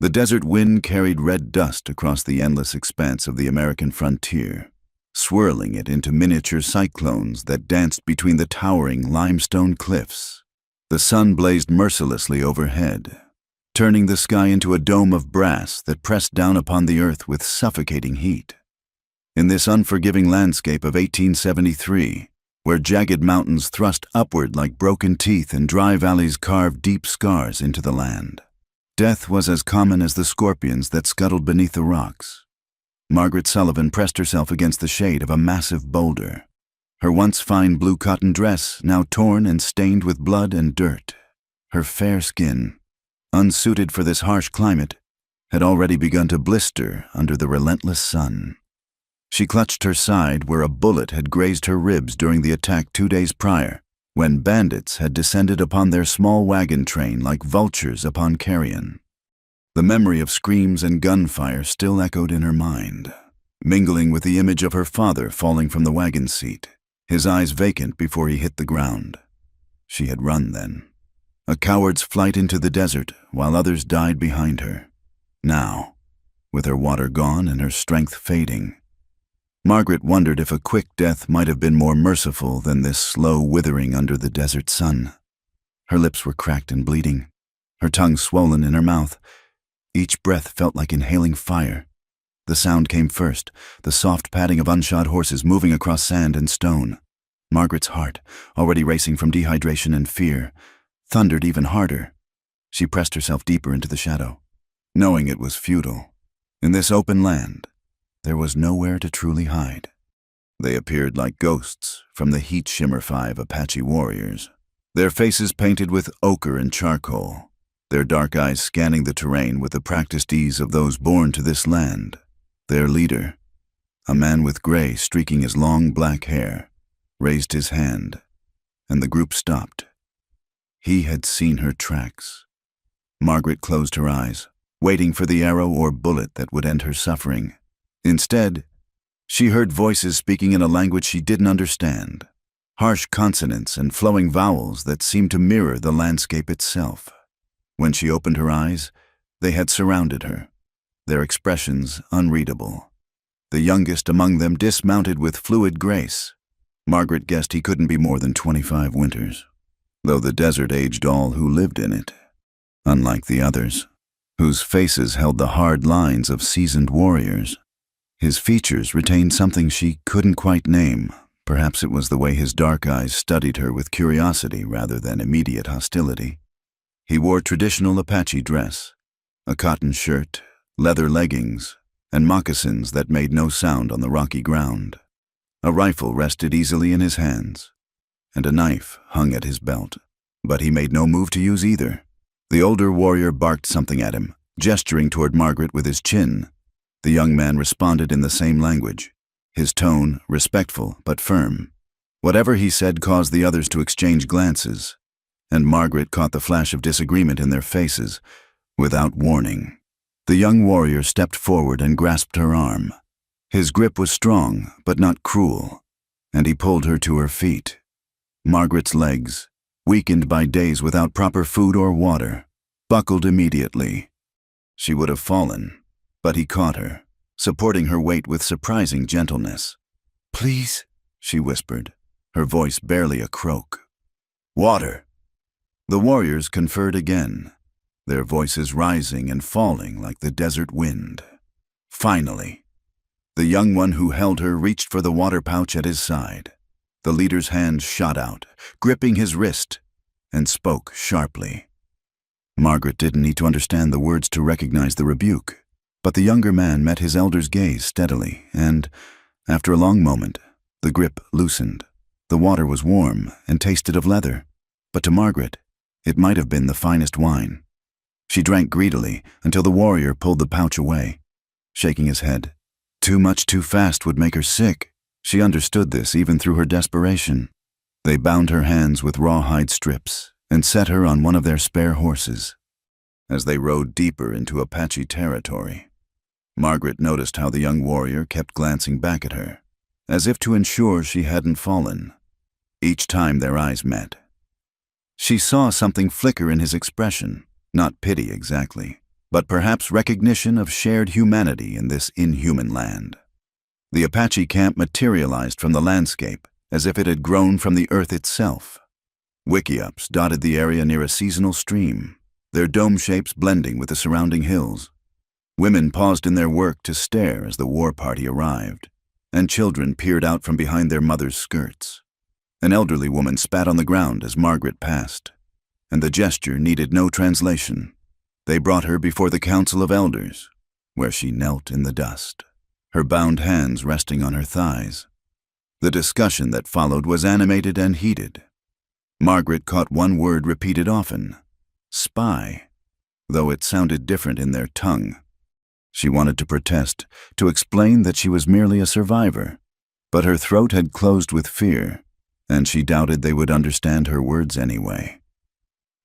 The desert wind carried red dust across the endless expanse of the American frontier, swirling it into miniature cyclones that danced between the towering limestone cliffs. The sun blazed mercilessly overhead, turning the sky into a dome of brass that pressed down upon the earth with suffocating heat. In this unforgiving landscape of 1873, where jagged mountains thrust upward like broken teeth and dry valleys carved deep scars into the land, death was as common as the scorpions that scuttled beneath the rocks. Margaret Sullivan pressed herself against the shade of a massive boulder, her once fine blue cotton dress now torn and stained with blood and dirt. Her fair skin, unsuited for this harsh climate, had already begun to blister under the relentless sun. She clutched her side where a bullet had grazed her ribs during the attack 2 days prior, when bandits had descended upon their small wagon train like vultures upon carrion. The memory of screams and gunfire still echoed in her mind, mingling with the image of her father falling from the wagon seat, his eyes vacant before he hit the ground. She had run then, a coward's flight into the desert while others died behind her. Now, with her water gone and her strength fading, Margaret wondered if a quick death might have been more merciful than this slow withering under the desert sun. Her lips were cracked and bleeding, her tongue swollen in her mouth. Each breath felt like inhaling fire. The sound came first, the soft padding of unshod horses moving across sand and stone. Margaret's heart, already racing from dehydration and fear, thundered even harder. She pressed herself deeper into the shadow, knowing it was futile. In this open land, there was nowhere to truly hide. They appeared like ghosts from the heat-shimmer 5 Apache warriors, their faces painted with ochre and charcoal, their dark eyes scanning the terrain with the practiced ease of those born to this land. Their leader, a man with gray streaking his long black hair, raised his hand, and the group stopped. He had seen her tracks. Margaret closed her eyes, waiting for the arrow or bullet that would end her suffering. Instead, she heard voices speaking in a language she didn't understand, harsh consonants and flowing vowels that seemed to mirror the landscape itself. When she opened her eyes, they had surrounded her, their expressions unreadable. The youngest among them dismounted with fluid grace. Margaret guessed he couldn't be more than 25 winters, though the desert aged all who lived in it, unlike the others, whose faces held the hard lines of seasoned warriors. His features retained something she couldn't quite name. Perhaps it was the way his dark eyes studied her with curiosity rather than immediate hostility. He wore traditional Apache dress, a cotton shirt, leather leggings, and moccasins that made no sound on the rocky ground. A rifle rested easily in his hands, and a knife hung at his belt, but he made no move to use either. The older warrior barked something at him, gesturing toward Margaret with his chin. The young man responded in the same language, his tone respectful but firm. Whatever he said caused the others to exchange glances, and Margaret caught the flash of disagreement in their faces. Without warning, the young warrior stepped forward and grasped her arm. His grip was strong but not cruel, and he pulled her to her feet. Margaret's legs, weakened by days without proper food or water, buckled immediately. She would have fallen, but he caught her, supporting her weight with surprising gentleness. "Please," she whispered, her voice barely a croak. "Water." The warriors conferred again, their voices rising and falling like the desert wind. Finally, the young one who held her reached for the water pouch at his side. The leader's hand shot out, gripping his wrist, and spoke sharply. Margaret didn't need to understand the words to recognize the rebuke. But the younger man met his elder's gaze steadily, and, after a long moment, the grip loosened. The water was warm and tasted of leather, but to Margaret, it might have been the finest wine. She drank greedily until the warrior pulled the pouch away, shaking his head. Too much too fast would make her sick. She understood this even through her desperation. They bound her hands with rawhide strips and set her on one of their spare horses. As they rode deeper into Apache territory, Margaret noticed how the young warrior kept glancing back at her, as if to ensure she hadn't fallen. Each time their eyes met, she saw something flicker in his expression, not pity exactly, but perhaps recognition of shared humanity in this inhuman land. The Apache camp materialized from the landscape as if it had grown from the earth itself. Wickiups dotted the area near a seasonal stream, their dome shapes blending with the surrounding hills. Women paused in their work to stare as the war party arrived, and children peered out from behind their mothers' skirts. An elderly woman spat on the ground as Margaret passed, and the gesture needed no translation. They brought her before the Council of Elders, where she knelt in the dust, her bound hands resting on her thighs. The discussion that followed was animated and heated. Margaret caught one word repeated often: spy, though it sounded different in their tongue. She wanted to protest, to explain that she was merely a survivor, but her throat had closed with fear, and she doubted they would understand her words anyway.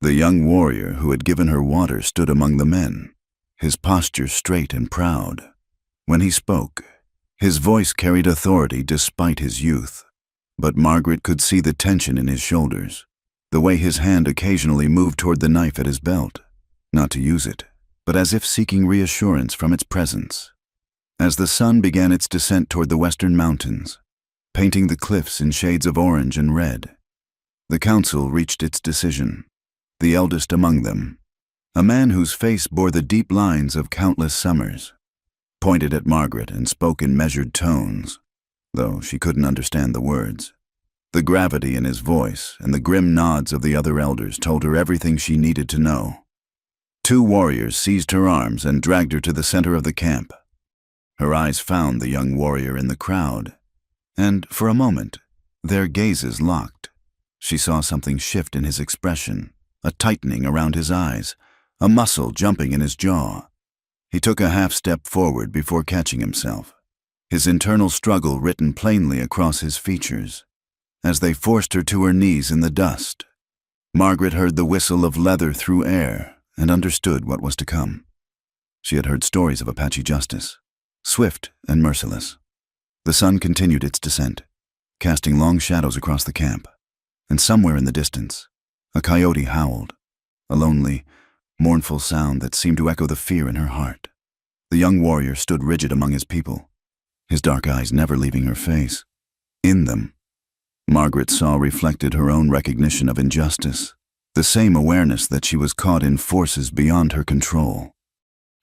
The young warrior who had given her water stood among the men, his posture straight and proud. When he spoke, his voice carried authority despite his youth, but Margaret could see the tension in his shoulders, the way his hand occasionally moved toward the knife at his belt, not to use it, but as if seeking reassurance from its presence. As the sun began its descent toward the western mountains, painting the cliffs in shades of orange and red, the council reached its decision. The eldest among them, a man whose face bore the deep lines of countless summers, pointed at Margaret and spoke in measured tones, though she couldn't understand the words. The gravity in his voice and the grim nods of the other elders told her everything she needed to know. Two warriors seized her arms and dragged her to the center of the camp. Her eyes found the young warrior in the crowd, and for a moment, their gazes locked. She saw something shift in his expression, a tightening around his eyes, a muscle jumping in his jaw. He took a half-step forward before catching himself, his internal struggle written plainly across his features. As they forced her to her knees in the dust, Margaret heard the whistle of leather through air and understood what was to come. She had heard stories of Apache justice, swift and merciless. The sun continued its descent, casting long shadows across the camp, and somewhere in the distance, a coyote howled, a lonely, mournful sound that seemed to echo the fear in her heart. The young warrior stood rigid among his people, his dark eyes never leaving her face. In them, Margaret saw reflected her own recognition of injustice, the same awareness that she was caught in forces beyond her control.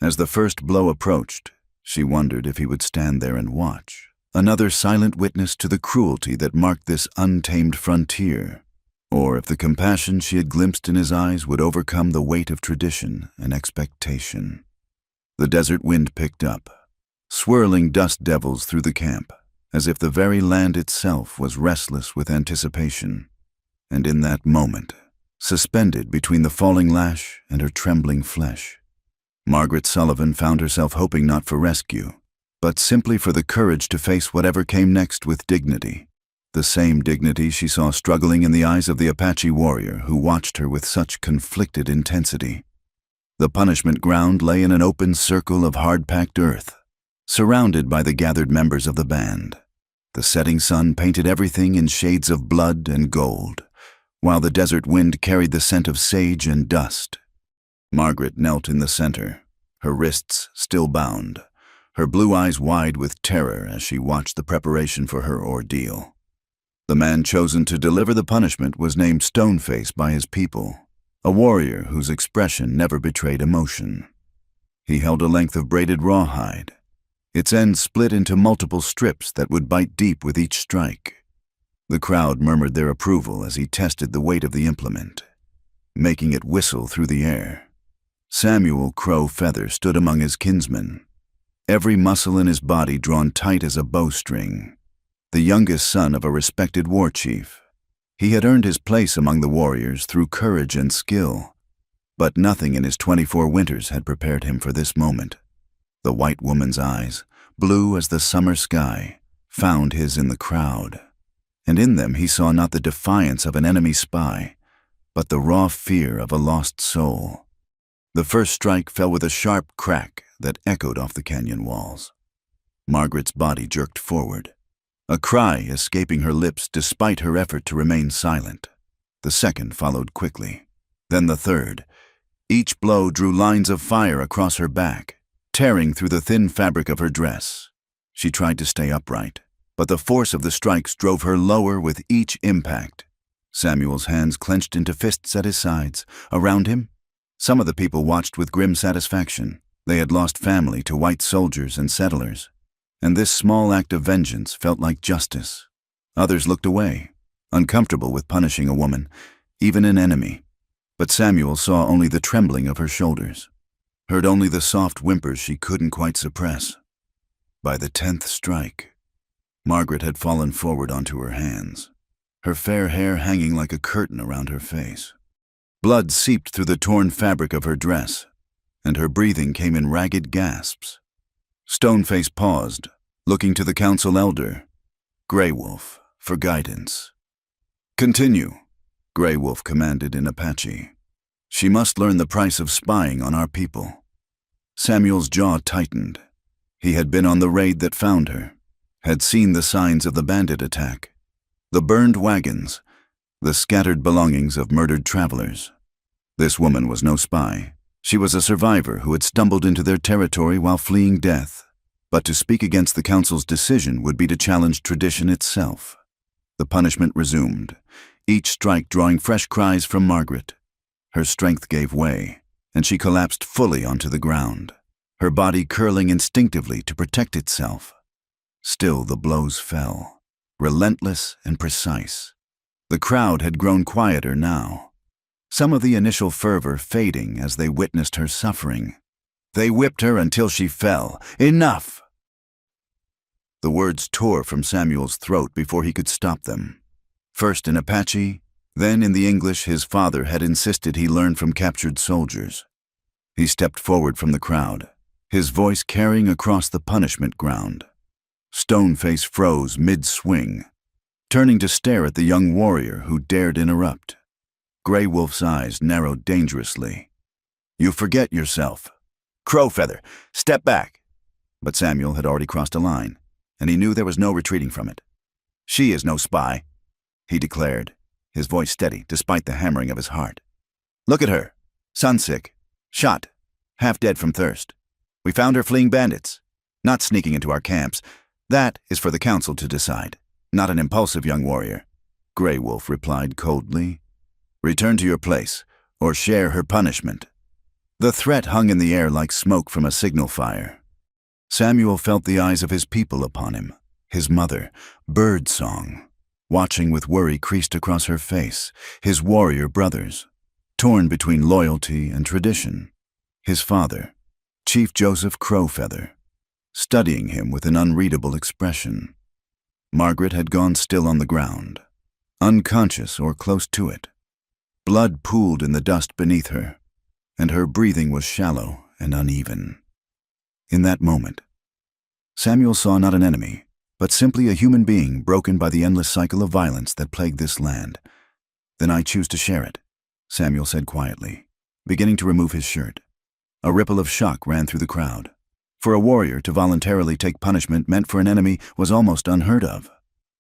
As the first blow approached, she wondered if he would stand there and watch, another silent witness to the cruelty that marked this untamed frontier, or if the compassion she had glimpsed in his eyes would overcome the weight of tradition and expectation. The desert wind picked up, swirling dust devils through the camp, as if the very land itself was restless with anticipation. And in that moment, suspended between the falling lash and her trembling flesh, Margaret Sullivan found herself hoping not for rescue, but simply for the courage to face whatever came next with dignity. The same dignity she saw struggling in the eyes of the Apache warrior who watched her with such conflicted intensity. The punishment ground lay in an open circle of hard-packed earth, surrounded by the gathered members of the band. The setting sun painted everything in shades of blood and gold, while the desert wind carried the scent of sage and dust. Margaret knelt in the center, her wrists still bound, her blue eyes wide with terror as she watched the preparation for her ordeal. The man chosen to deliver the punishment was named Stoneface by his people, a warrior whose expression never betrayed emotion. He held a length of braided rawhide, its ends split into multiple strips that would bite deep with each strike. The crowd murmured their approval as he tested the weight of the implement, making it whistle through the air. Samuel Crow Feather stood among his kinsmen, every muscle in his body drawn tight as a bowstring. The youngest son of a respected war chief, he had earned his place among the warriors through courage and skill, but nothing in his 24 winters had prepared him for this moment. The white woman's eyes, blue as the summer sky, found his in the crowd, and in them he saw not the defiance of an enemy spy, but the raw fear of a lost soul. The first strike fell with a sharp crack that echoed off the canyon walls. Margaret's body jerked forward, a cry escaping her lips despite her effort to remain silent. The second followed quickly, then the third, Each blow drew lines of fire across her back, tearing through the thin fabric of her dress. She tried to stay upright, but the force of the strikes drove her lower with each impact. Samuel's hands clenched into fists at his sides. Around him, some of the people watched with grim satisfaction. They had lost family to white soldiers and settlers, and this small act of vengeance felt like justice. Others looked away, uncomfortable with punishing a woman, even an enemy. But Samuel saw only the trembling of her shoulders, heard only the soft whimpers she couldn't quite suppress. By the 10th strike, Margaret had fallen forward onto her hands, her fair hair hanging like a curtain around her face. Blood seeped through the torn fabric of her dress, and her breathing came in ragged gasps. Stoneface paused, looking to the council elder, Grey Wolf, for guidance. "Continue," Grey Wolf commanded in Apache. "She must learn the price of spying on our people." Samuel's jaw tightened. He had been on the raid that found her, had seen the signs of the bandit attack, the burned wagons, the scattered belongings of murdered travelers. This woman was no spy. She was a survivor who had stumbled into their territory while fleeing death. But to speak against the council's decision would be to challenge tradition itself. The punishment resumed, each strike drawing fresh cries from Margaret. Her strength gave way, and she collapsed fully onto the ground, her body curling instinctively to protect itself. Still the blows fell, relentless and precise. The crowd had grown quieter now, some of the initial fervor fading as they witnessed her suffering. They whipped her until she fell. "Enough!" The words tore from Samuel's throat before he could stop them. First in Apache, then in the English his father had insisted he learn from captured soldiers. He stepped forward from the crowd, his voice carrying across the punishment ground. Stoneface froze mid-swing, turning to stare at the young warrior who dared interrupt. Grey Wolf's eyes narrowed dangerously. "You forget yourself. Crowfeather, step back." But Samuel had already crossed a line, and he knew there was no retreating from it. "She is no spy," he declared, his voice steady despite the hammering of his heart. "Look at her, sunsick, shot, half dead from thirst. We found her fleeing bandits, not sneaking into our camps. That is for the council to decide, not an impulsive young warrior." Grey Wolf replied coldly, "Return to your place, or share her punishment." The threat hung in the air like smoke from a signal fire. Samuel felt the eyes of his people upon him, his mother, Birdsong, watching with worry creased across her face, his warrior brothers, torn between loyalty and tradition, his father, Chief Joseph Crowfeather, studying him with an unreadable expression. Margaret had gone still on the ground, unconscious or close to it. Blood pooled in the dust beneath her, and her breathing was shallow and uneven. In that moment, Samuel saw not an enemy, but simply a human being broken by the endless cycle of violence that plagued this land. "Then I choose to share it," Samuel said quietly, beginning to remove his shirt. A ripple of shock ran through the crowd. For a warrior to voluntarily take punishment meant for an enemy was almost unheard of.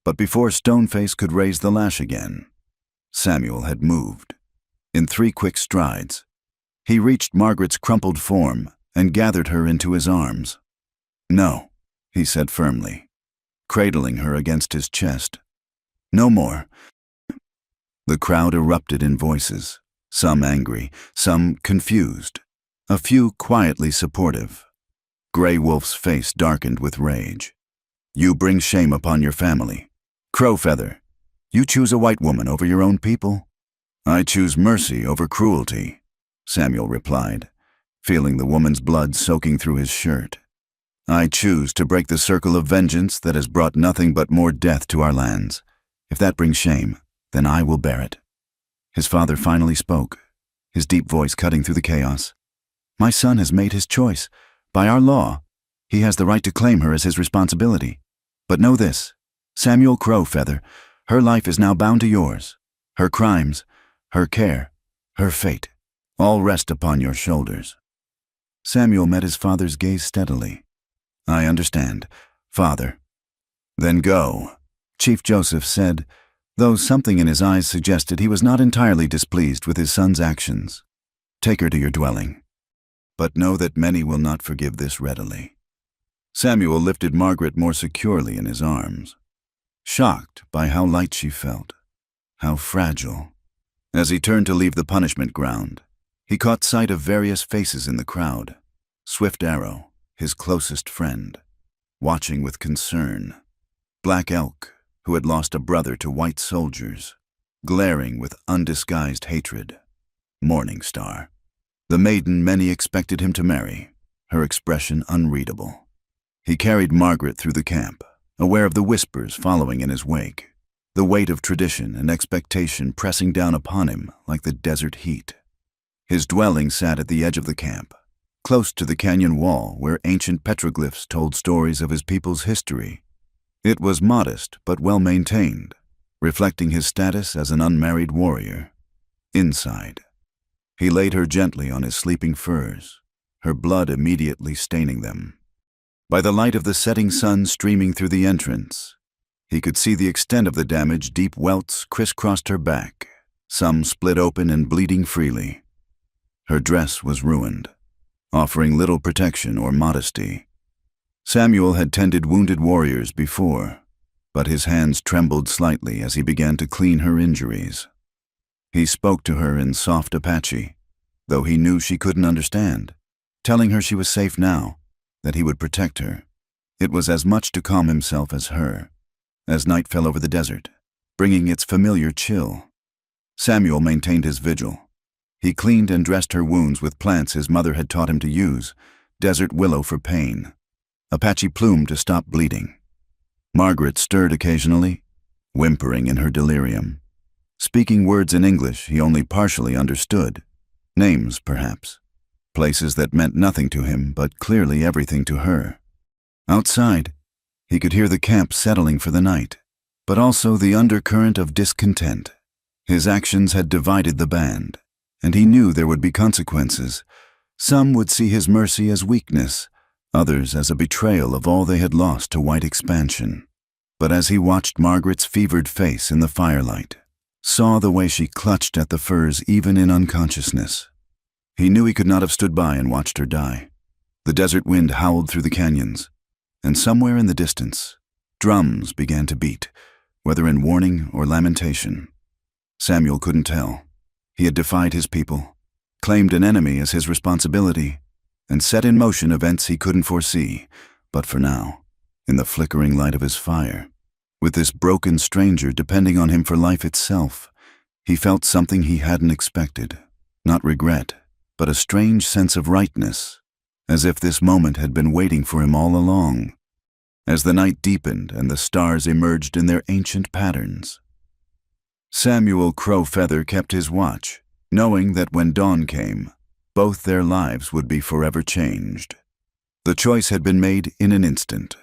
But before Stoneface could raise the lash again, Samuel had moved. In 3 quick strides, he reached Margaret's crumpled form and gathered her into his arms. "No," he said firmly, cradling her against his chest. "No more." The crowd erupted in voices, some angry, some confused, a few quietly supportive. Grey Wolf's face darkened with rage. "You bring shame upon your family. Crowfeather, you choose a white woman over your own people?" "I choose mercy over cruelty," Samuel replied, feeling the woman's blood soaking through his shirt. "I choose to break the circle of vengeance that has brought nothing but more death to our lands. If that brings shame, then I will bear it." His father finally spoke, his deep voice cutting through the chaos. "My son has made his choice. By our law, he has the right to claim her as his responsibility. But know this, Samuel Crowfeather, her life is now bound to yours. Her crimes, her care, her fate, all rest upon your shoulders." Samuel met his father's gaze steadily. "I understand, Father." "Then go," Chief Joseph said, though something in his eyes suggested he was not entirely displeased with his son's actions. Take her to your dwelling. But know that many will not forgive this readily." Samuel lifted Margaret more securely in his arms, shocked by how light she felt, how fragile. As he turned to leave the punishment ground, he caught sight of various faces in the crowd. Swift Arrow, his closest friend, watching with concern. Black Elk, who had lost a brother to white soldiers, glaring with undisguised hatred. Morning Star, the maiden many expected him to marry, her expression unreadable. He carried Margaret through the camp, aware of the whispers following in his wake, the weight of tradition and expectation pressing down upon him like the desert heat. His dwelling sat at the edge of the camp, close to the canyon wall where ancient petroglyphs told stories of his people's history. It was modest but well-maintained, reflecting his status as an unmarried warrior. Inside, he laid her gently on his sleeping furs, her blood immediately staining them. By the light of the setting sun streaming through the entrance, he could see the extent of the damage. Deep welts crisscrossed her back, some split open and bleeding freely. Her dress was ruined, offering little protection or modesty. Samuel had tended wounded warriors before, but his hands trembled slightly as he began to clean her injuries. He spoke to her in soft Apache, though he knew she couldn't understand, telling her she was safe now, that he would protect her. It was as much to calm himself as her. As night fell over the desert, bringing its familiar chill, Samuel maintained his vigil. He cleaned and dressed her wounds with plants his mother had taught him to use, desert willow for pain, Apache plume to stop bleeding. Margaret stirred occasionally, whimpering in her delirium, speaking words in English he only partially understood, names perhaps, places that meant nothing to him but clearly everything to her. Outside, he could hear the camp settling for the night, but also the undercurrent of discontent. His actions had divided the band, and he knew there would be consequences. Some would see his mercy as weakness, others as a betrayal of all they had lost to white expansion. But as he watched Margaret's fevered face in the firelight, saw the way she clutched at the furs even in unconsciousness, he knew he could not have stood by and watched her die. The desert wind howled through the canyons, and somewhere in the distance, drums began to beat, whether in warning or lamentation. Samuel couldn't tell. He had defied his people, claimed an enemy as his responsibility, and set in motion events he couldn't foresee. But for now, in the flickering light of his fire, with this broken stranger depending on him for life itself, he felt something he hadn't expected. Not regret, but a strange sense of rightness, as if this moment had been waiting for him all along. As the night deepened and the stars emerged in their ancient patterns, Samuel Crowfeather kept his watch, knowing that when dawn came, both their lives would be forever changed. The choice had been made in an instant,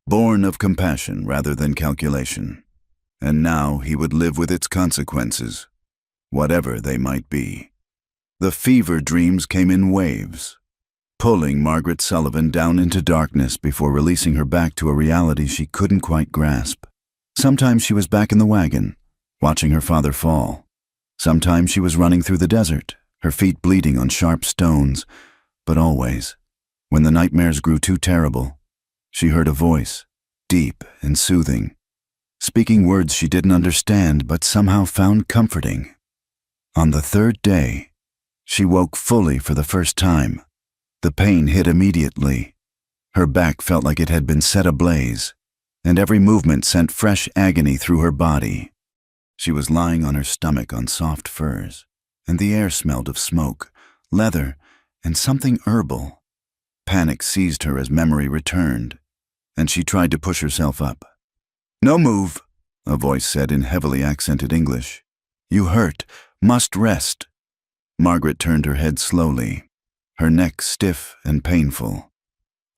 born of compassion rather than calculation, and now he would live with its consequences, whatever they might be. The fever dreams came in waves, pulling Margaret Sullivan down into darkness before releasing her back to a reality she couldn't quite grasp. Sometimes she was back in the wagon, watching her father fall. Sometimes she was running through the desert, her feet bleeding on sharp stones. But always, when the nightmares grew too terrible, she heard a voice, deep and soothing, speaking words she didn't understand but somehow found comforting. On the third day, she woke fully for the first time. The pain hit immediately. Her back felt like it had been set ablaze, and every movement sent fresh agony through her body. She was lying on her stomach on soft furs, and the air smelled of smoke, leather, and something herbal. Panic seized her as memory returned, and she tried to push herself up. "No move," a voice said in heavily accented English. "You hurt, must rest." Margaret turned her head slowly, her neck stiff and painful.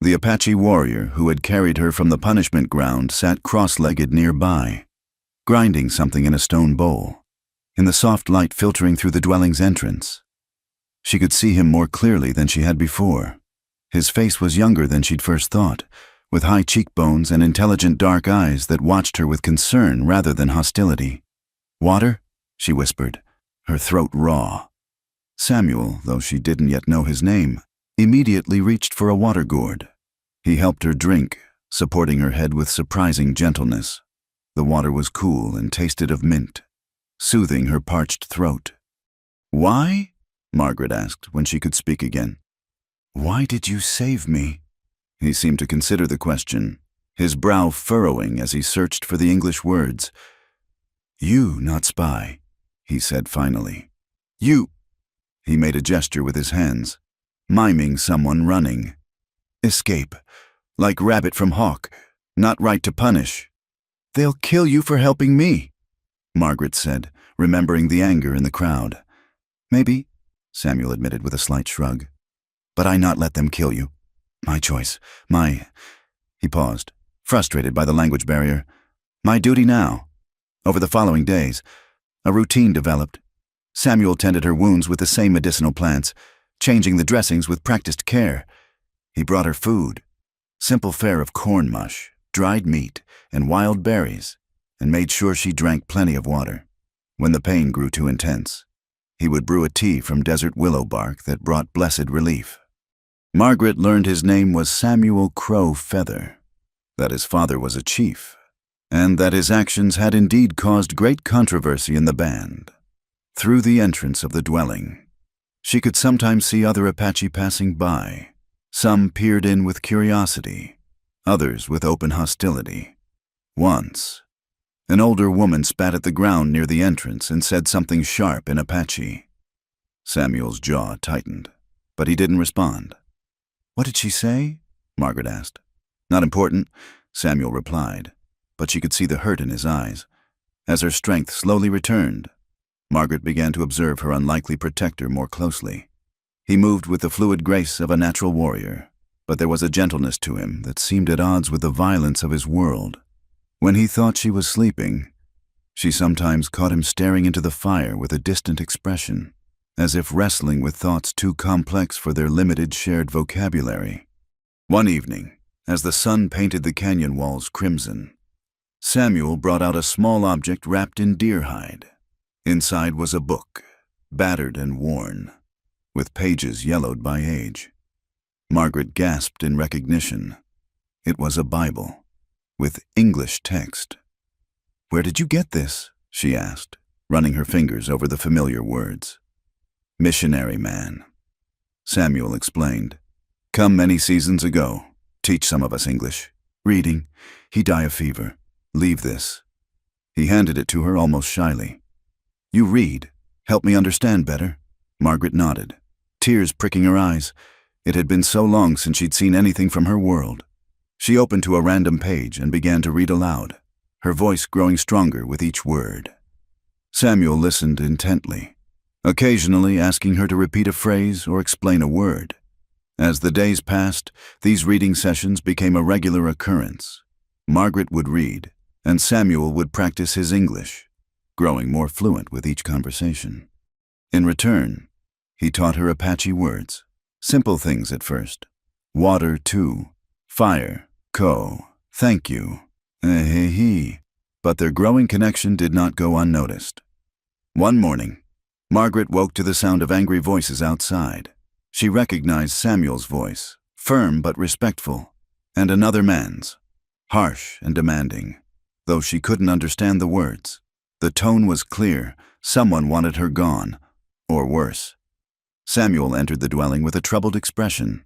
The Apache warrior who had carried her from the punishment ground sat cross-legged nearby, grinding something in a stone bowl, in the soft light filtering through the dwelling's entrance. She could see him more clearly than she had before. His face was younger than she'd first thought, with high cheekbones and intelligent dark eyes that watched her with concern rather than hostility. "Water?" she whispered, her throat raw. Samuel, though she didn't yet know his name, immediately reached for a water gourd. He helped her drink, supporting her head with surprising gentleness. The water was cool and tasted of mint, soothing her parched throat. "Why?" Margaret asked when she could speak again. "Why did you save me?" He seemed to consider the question, his brow furrowing as he searched for the English words. "You, not spy," he said finally. "You—" He made a gesture with his hands, miming someone running. "Escape, like rabbit from hawk, not right to punish." "They'll kill you for helping me," Margaret said, remembering the anger in the crowd. "Maybe," Samuel admitted with a slight shrug. "But I not let them kill you. My choice, He paused, frustrated by the language barrier. "My duty now." Over the following days, a routine developed. Samuel tended her wounds with the same medicinal plants, changing the dressings with practiced care. He brought her food, simple fare of corn mush, dried meat, and wild berries, and made sure she drank plenty of water. When the pain grew too intense, he would brew a tea from desert willow bark that brought blessed relief. Margaret learned his name was Samuel Crow Feather, that his father was a chief, and that his actions had indeed caused great controversy in the band. Through the entrance of the dwelling, she could sometimes see other Apache passing by. Some peered in with curiosity, others with open hostility. Once, an older woman spat at the ground near the entrance and said something sharp in Apache. Samuel's jaw tightened, but he didn't respond. "What did she say?" Margaret asked. "Not important," Samuel replied, but she could see the hurt in his eyes. As her strength slowly returned, Margaret began to observe her unlikely protector more closely. He moved with the fluid grace of a natural warrior, but there was a gentleness to him that seemed at odds with the violence of his world. When he thought she was sleeping, she sometimes caught him staring into the fire with a distant expression, as if wrestling with thoughts too complex for their limited shared vocabulary. One evening, as the sun painted the canyon walls crimson, Samuel brought out a small object wrapped in deer hide. Inside was a book, battered and worn, with pages yellowed by age. Margaret gasped in recognition. It was a Bible, with English text. "Where did you get this?" she asked, running her fingers over the familiar words. "Missionary man," Samuel explained. "Come many seasons ago. Teach some of us English. Reading. He die of fever. Leave this." He handed it to her almost shyly. "You read. Help me understand better." Margaret nodded, tears pricking her eyes. It had been so long since she'd seen anything from her world. She opened to a random page and began to read aloud, her voice growing stronger with each word. Samuel listened intently, occasionally asking her to repeat a phrase or explain a word. As the days passed, these reading sessions became a regular occurrence. Margaret would read, and Samuel would practice his English, growing more fluent with each conversation. In return, he taught her Apache words, simple things at first. Water, too. Fire, ko. Thank you. He. But their growing connection did not go unnoticed. One morning, Margaret woke to the sound of angry voices outside. She recognized Samuel's voice, firm but respectful, and another man's, harsh and demanding, though she couldn't understand the words. The tone was clear. Someone wanted her gone, or worse. Samuel entered the dwelling with a troubled expression.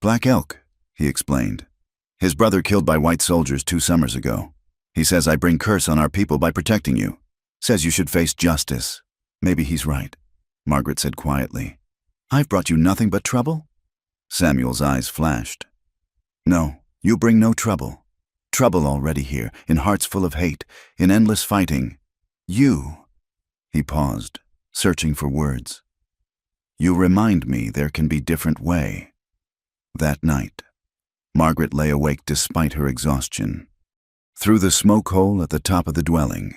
"Black Elk," he explained. "His brother killed by white soldiers 2 summers ago. He says I bring curse on our people by protecting you. Says you should face justice." "Maybe he's right," Margaret said quietly. "I've brought you nothing but trouble?" Samuel's eyes flashed. "No, you bring no trouble. Trouble already here, in hearts full of hate, in endless fighting. You—" He paused, searching for words. "You remind me there can be different way." That night, Margaret lay awake despite her exhaustion. Through the smoke hole at the top of the dwelling,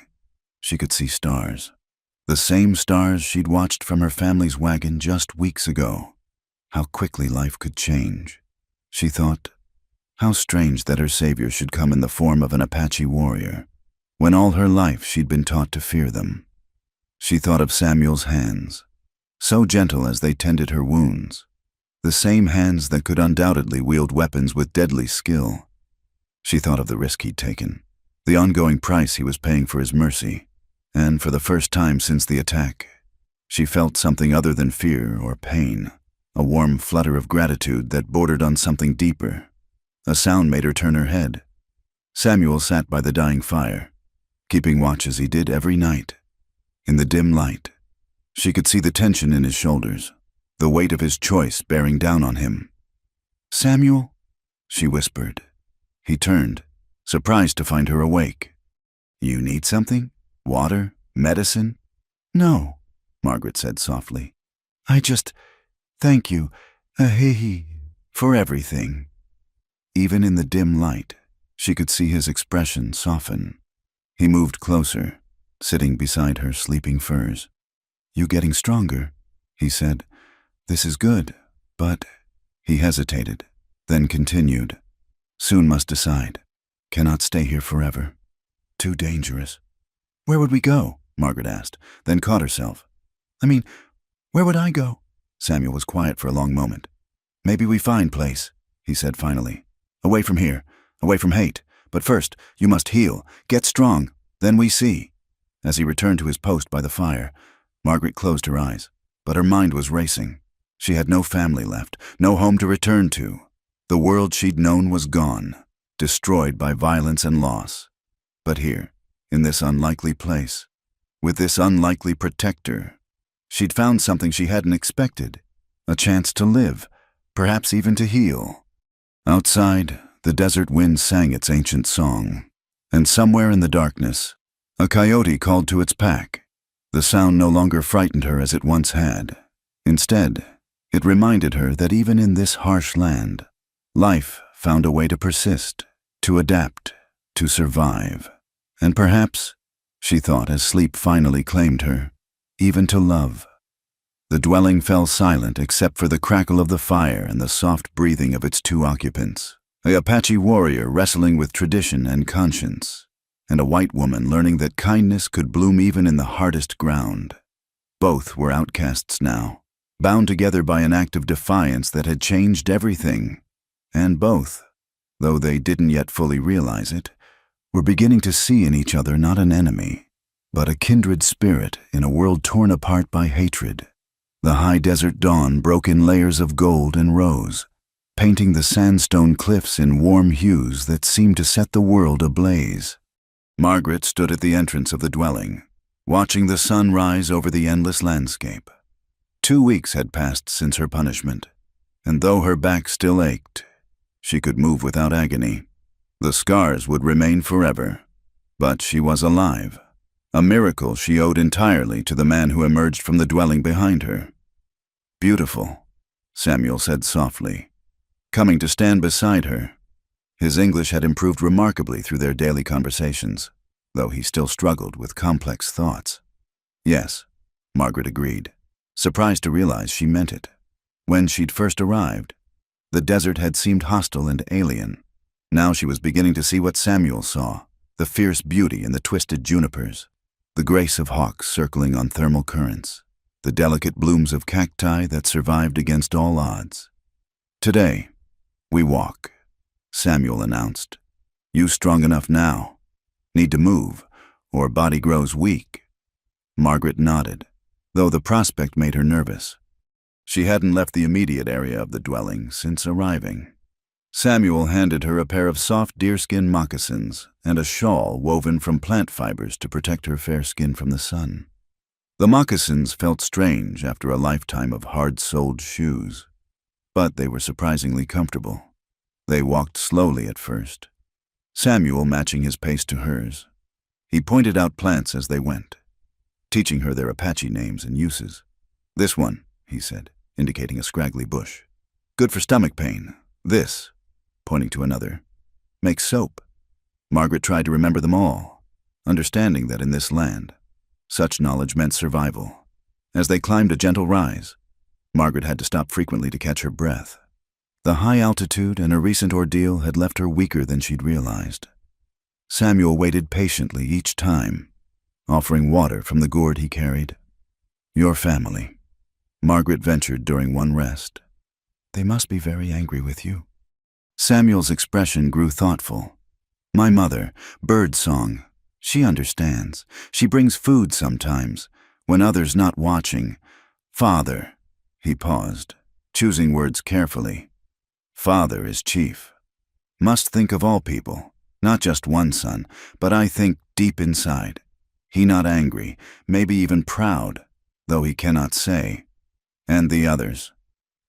she could see stars. The same stars she'd watched from her family's wagon just weeks ago. How quickly life could change. She thought, how strange that her savior should come in the form of an Apache warrior, when all her life she'd been taught to fear them. She thought of Samuel's hands, so gentle as they tended her wounds, the same hands that could undoubtedly wield weapons with deadly skill. She thought of the risk he'd taken, the ongoing price he was paying for his mercy, and for the first time since the attack, she felt something other than fear or pain, a warm flutter of gratitude that bordered on something deeper. A sound made her turn her head. Samuel sat by the dying fire, keeping watch as he did every night. In the dim light, she could see the tension in his shoulders, the weight of his choice bearing down on him. "Samuel?" she whispered. He turned, surprised to find her awake. "You need something? Water? Medicine?" "No," Margaret said softly. "I just thank you, for everything." Even in the dim light, she could see his expression soften. He moved closer, sitting beside her sleeping furs. "You getting stronger," he said. "This is good, but—" He hesitated, then continued. "Soon must decide. Cannot stay here forever. Too dangerous." "Where would we go?" Margaret asked, then caught herself. "I mean, where would I go?" Samuel was quiet for a long moment. "Maybe we find place," he said finally. "Away from here, away from hate. But first, you must heal, get strong, then we see." As he returned to his post by the fire, Margaret closed her eyes, but her mind was racing. She had no family left, no home to return to. The world she'd known was gone, destroyed by violence and loss. But here, in this unlikely place, with this unlikely protector, she'd found something she hadn't expected, a chance to live, perhaps even to heal. Outside, the desert wind sang its ancient song, and somewhere in the darkness, a coyote called to its pack. The sound no longer frightened her as it once had. Instead, it reminded her that even in this harsh land, life found a way to persist, to adapt, to survive. And perhaps, she thought as sleep finally claimed her, even to love. The dwelling fell silent except for the crackle of the fire and the soft breathing of its two occupants, an Apache warrior wrestling with tradition and conscience, and a white woman learning that kindness could bloom even in the hardest ground. Both were outcasts now, bound together by an act of defiance that had changed everything. And both, though they didn't yet fully realize it, were beginning to see in each other not an enemy, but a kindred spirit in a world torn apart by hatred. The high desert dawn broke in layers of gold and rose, painting the sandstone cliffs in warm hues that seemed to set the world ablaze. Margaret stood at the entrance of the dwelling, watching the sun rise over the endless landscape. 2 weeks had passed since her punishment, and though her back still ached, she could move without agony. The scars would remain forever, but she was alive. A miracle she owed entirely to the man who emerged from the dwelling behind her. "Beautiful," Samuel said softly, coming to stand beside her. His English had improved remarkably through their daily conversations, though he still struggled with complex thoughts. "Yes," Margaret agreed, surprised to realize she meant it. When she'd first arrived, the desert had seemed hostile and alien. Now she was beginning to see what Samuel saw, the fierce beauty in the twisted junipers, the grace of hawks circling on thermal currents, the delicate blooms of cacti that survived against all odds. "Today, we walk," Samuel announced. "You strong enough now? Need to move, or body grows weak." Margaret nodded, though the prospect made her nervous. She hadn't left the immediate area of the dwelling since arriving. Samuel handed her a pair of soft deerskin moccasins and a shawl woven from plant fibers to protect her fair skin from the sun. The moccasins felt strange after a lifetime of hard-soled shoes, but they were surprisingly comfortable. They walked slowly at first, Samuel matching his pace to hers. He pointed out plants as they went, teaching her their Apache names and uses. "This one," he said, indicating a scraggly bush. "Good for stomach pain. This," pointing to another, "makes soap." Margaret tried to remember them all, understanding that in this land, such knowledge meant survival. As they climbed a gentle rise, Margaret had to stop frequently to catch her breath. The high altitude and a recent ordeal had left her weaker than she'd realized. Samuel waited patiently each time, offering water from the gourd he carried. "Your family," Margaret ventured during one rest. They must be very angry with you. Samuel's expression grew thoughtful. My mother, bird song. She understands. She brings food sometimes, when others not watching. Father. He paused, choosing words carefully. Father is chief. Must think of all people, not just one son, but I think deep inside. He not angry, maybe even proud, though he cannot say. And the others.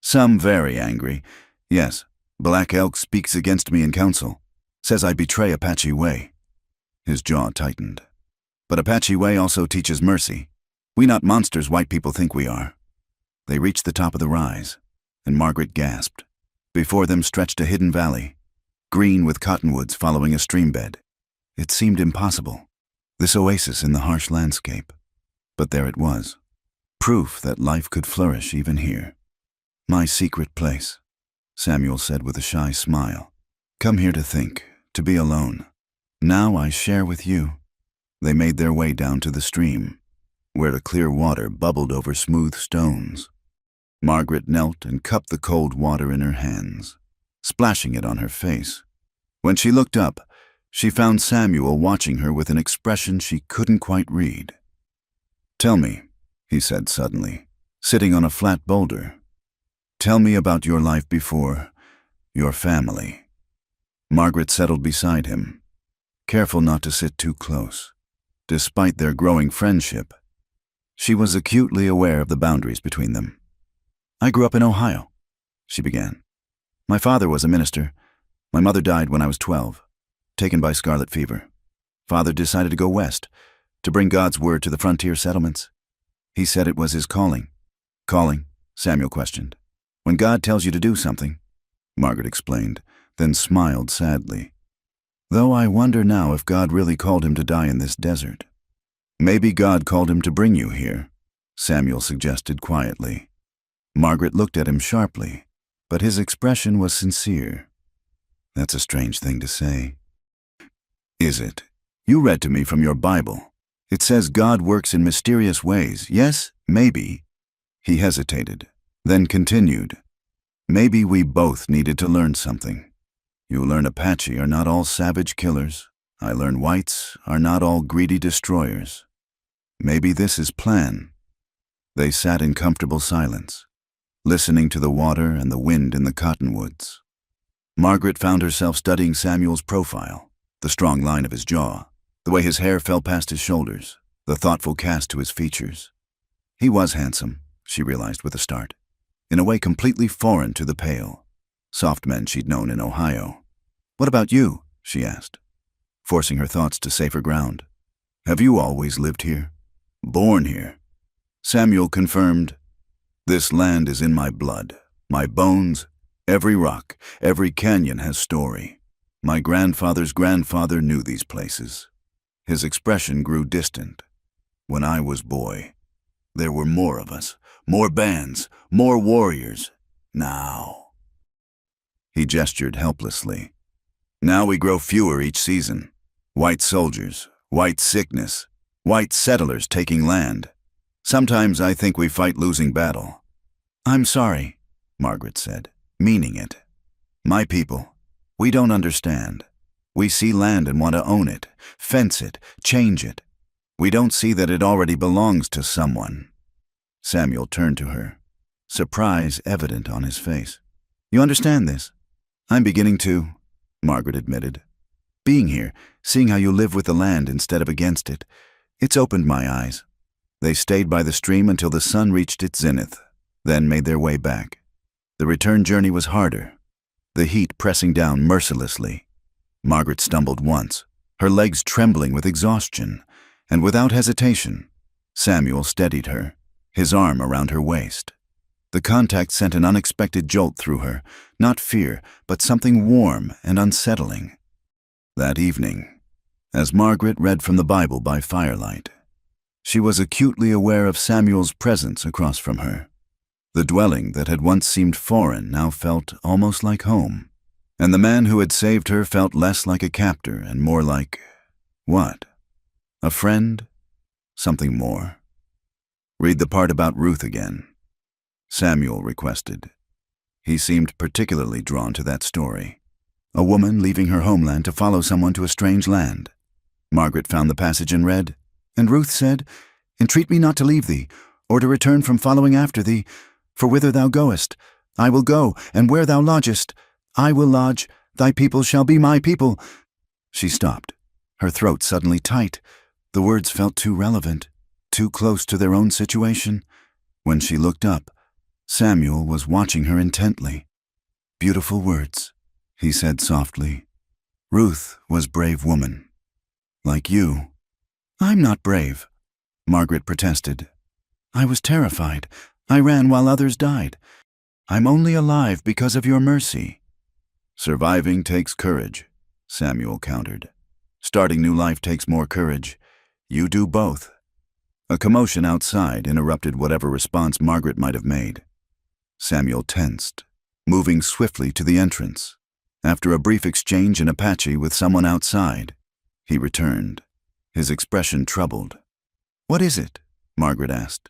Some very angry. Yes, Black Elk speaks against me in council. Says I betray Apache way. His jaw tightened. But Apache way also teaches mercy. We not monsters white people think we are. They reached the top of the rise, and Margaret gasped. Before them stretched a hidden valley, green with cottonwoods following a stream bed. It seemed impossible, this oasis in the harsh landscape. But there it was, proof that life could flourish even here. My secret place, Samuel said with a shy smile. Come here to think, to be alone. Now I share with you. They made their way down to the stream, where the clear water bubbled over smooth stones. Margaret knelt and cupped the cold water in her hands, splashing it on her face. When she looked up, she found Samuel watching her with an expression she couldn't quite read. Tell me, he said suddenly, sitting on a flat boulder. Tell me about your life before, your family. Margaret settled beside him, careful not to sit too close. Despite their growing friendship, she was acutely aware of the boundaries between them. I grew up in Ohio, she began. My father was a minister. My mother died when I was 12, taken by scarlet fever. Father decided to go west, to bring God's word to the frontier settlements. He said it was his calling. Calling? Samuel questioned. When God tells you to do something, Margaret explained, then smiled sadly. Though I wonder now if God really called him to die in this desert. Maybe God called him to bring you here, Samuel suggested quietly. Margaret looked at him sharply, but his expression was sincere. That's a strange thing to say. Is it? You read to me from your Bible. It says God works in mysterious ways. Yes, maybe. He hesitated, then continued. Maybe we both needed to learn something. You learn Apache are not all savage killers. I learn whites are not all greedy destroyers. Maybe this is plan. They sat in comfortable silence, listening to the water and the wind in the cottonwoods. Margaret found herself studying Samuel's profile, the strong line of his jaw, the way his hair fell past his shoulders, the thoughtful cast to his features. He was handsome, she realized with a start, in a way completely foreign to the pale, soft men she'd known in Ohio. What about you? She asked, forcing her thoughts to safer ground. Have you always lived here? Born here? Samuel confirmed, This land is in my blood, my bones. Every rock, every canyon has story. My grandfather's grandfather knew these places. His expression grew distant. When I was boy, there were more of us, more bands, more warriors. Now. He gestured helplessly. Now we grow fewer each season. White soldiers, white sickness, white settlers taking land. Sometimes I think we fight losing battle. I'm sorry, Margaret said, meaning it. My people, we don't understand. We see land and want to own it, fence it, change it. We don't see that it already belongs to someone. Samuel turned to her, surprise evident on his face. You understand this? I'm beginning to, Margaret admitted. Being here, seeing how you live with the land instead of against it, it's opened my eyes. They stayed by the stream until the sun reached its zenith, then made their way back. The return journey was harder, the heat pressing down mercilessly. Margaret stumbled once, her legs trembling with exhaustion, and without hesitation, Samuel steadied her, his arm around her waist. The contact sent an unexpected jolt through her, not fear, but something warm and unsettling. That evening, as Margaret read from the Bible by firelight, she was acutely aware of Samuel's presence across from her. The dwelling that had once seemed foreign now felt almost like home, and the man who had saved her felt less like a captor and more like, what? A friend? Something more. Read the part about Ruth again. Samuel requested. He seemed particularly drawn to that story. A woman leaving her homeland to follow someone to a strange land. Margaret found the passage and read, "And Ruth said, Entreat me not to leave thee, or to return from following after thee, for whither thou goest, I will go, and where thou lodgest, I will lodge, thy people shall be my people." She stopped, her throat suddenly tight. The words felt too relevant, too close to their own situation. When she looked up, Samuel was watching her intently. "Beautiful words," he said softly. "Ruth was brave woman. Like you." "I'm not brave," Margaret protested. "I was terrified. I ran while others died. I'm only alive because of your mercy." "Surviving takes courage," Samuel countered. "Starting new life takes more courage. You do both." A commotion outside interrupted whatever response Margaret might have made. Samuel tensed, moving swiftly to the entrance. After a brief exchange in Apache with someone outside, he returned, his expression troubled. "What is it?" Margaret asked.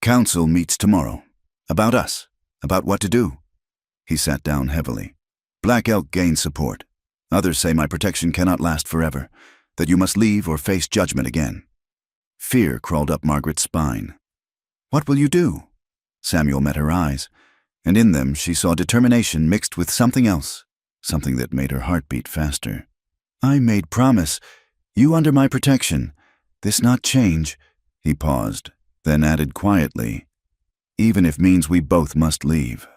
"Council meets tomorrow. About us. About what to do." He sat down heavily. "Black Elk gains support. Others say my protection cannot last forever, that you must leave or face judgment again." Fear crawled up Margaret's spine. "What will you do?" Samuel met her eyes, and in them she saw determination mixed with something else, something that made her heart beat faster. "I made promise. You under my protection. This not change." He paused, then added quietly, "Even if means we both must leave."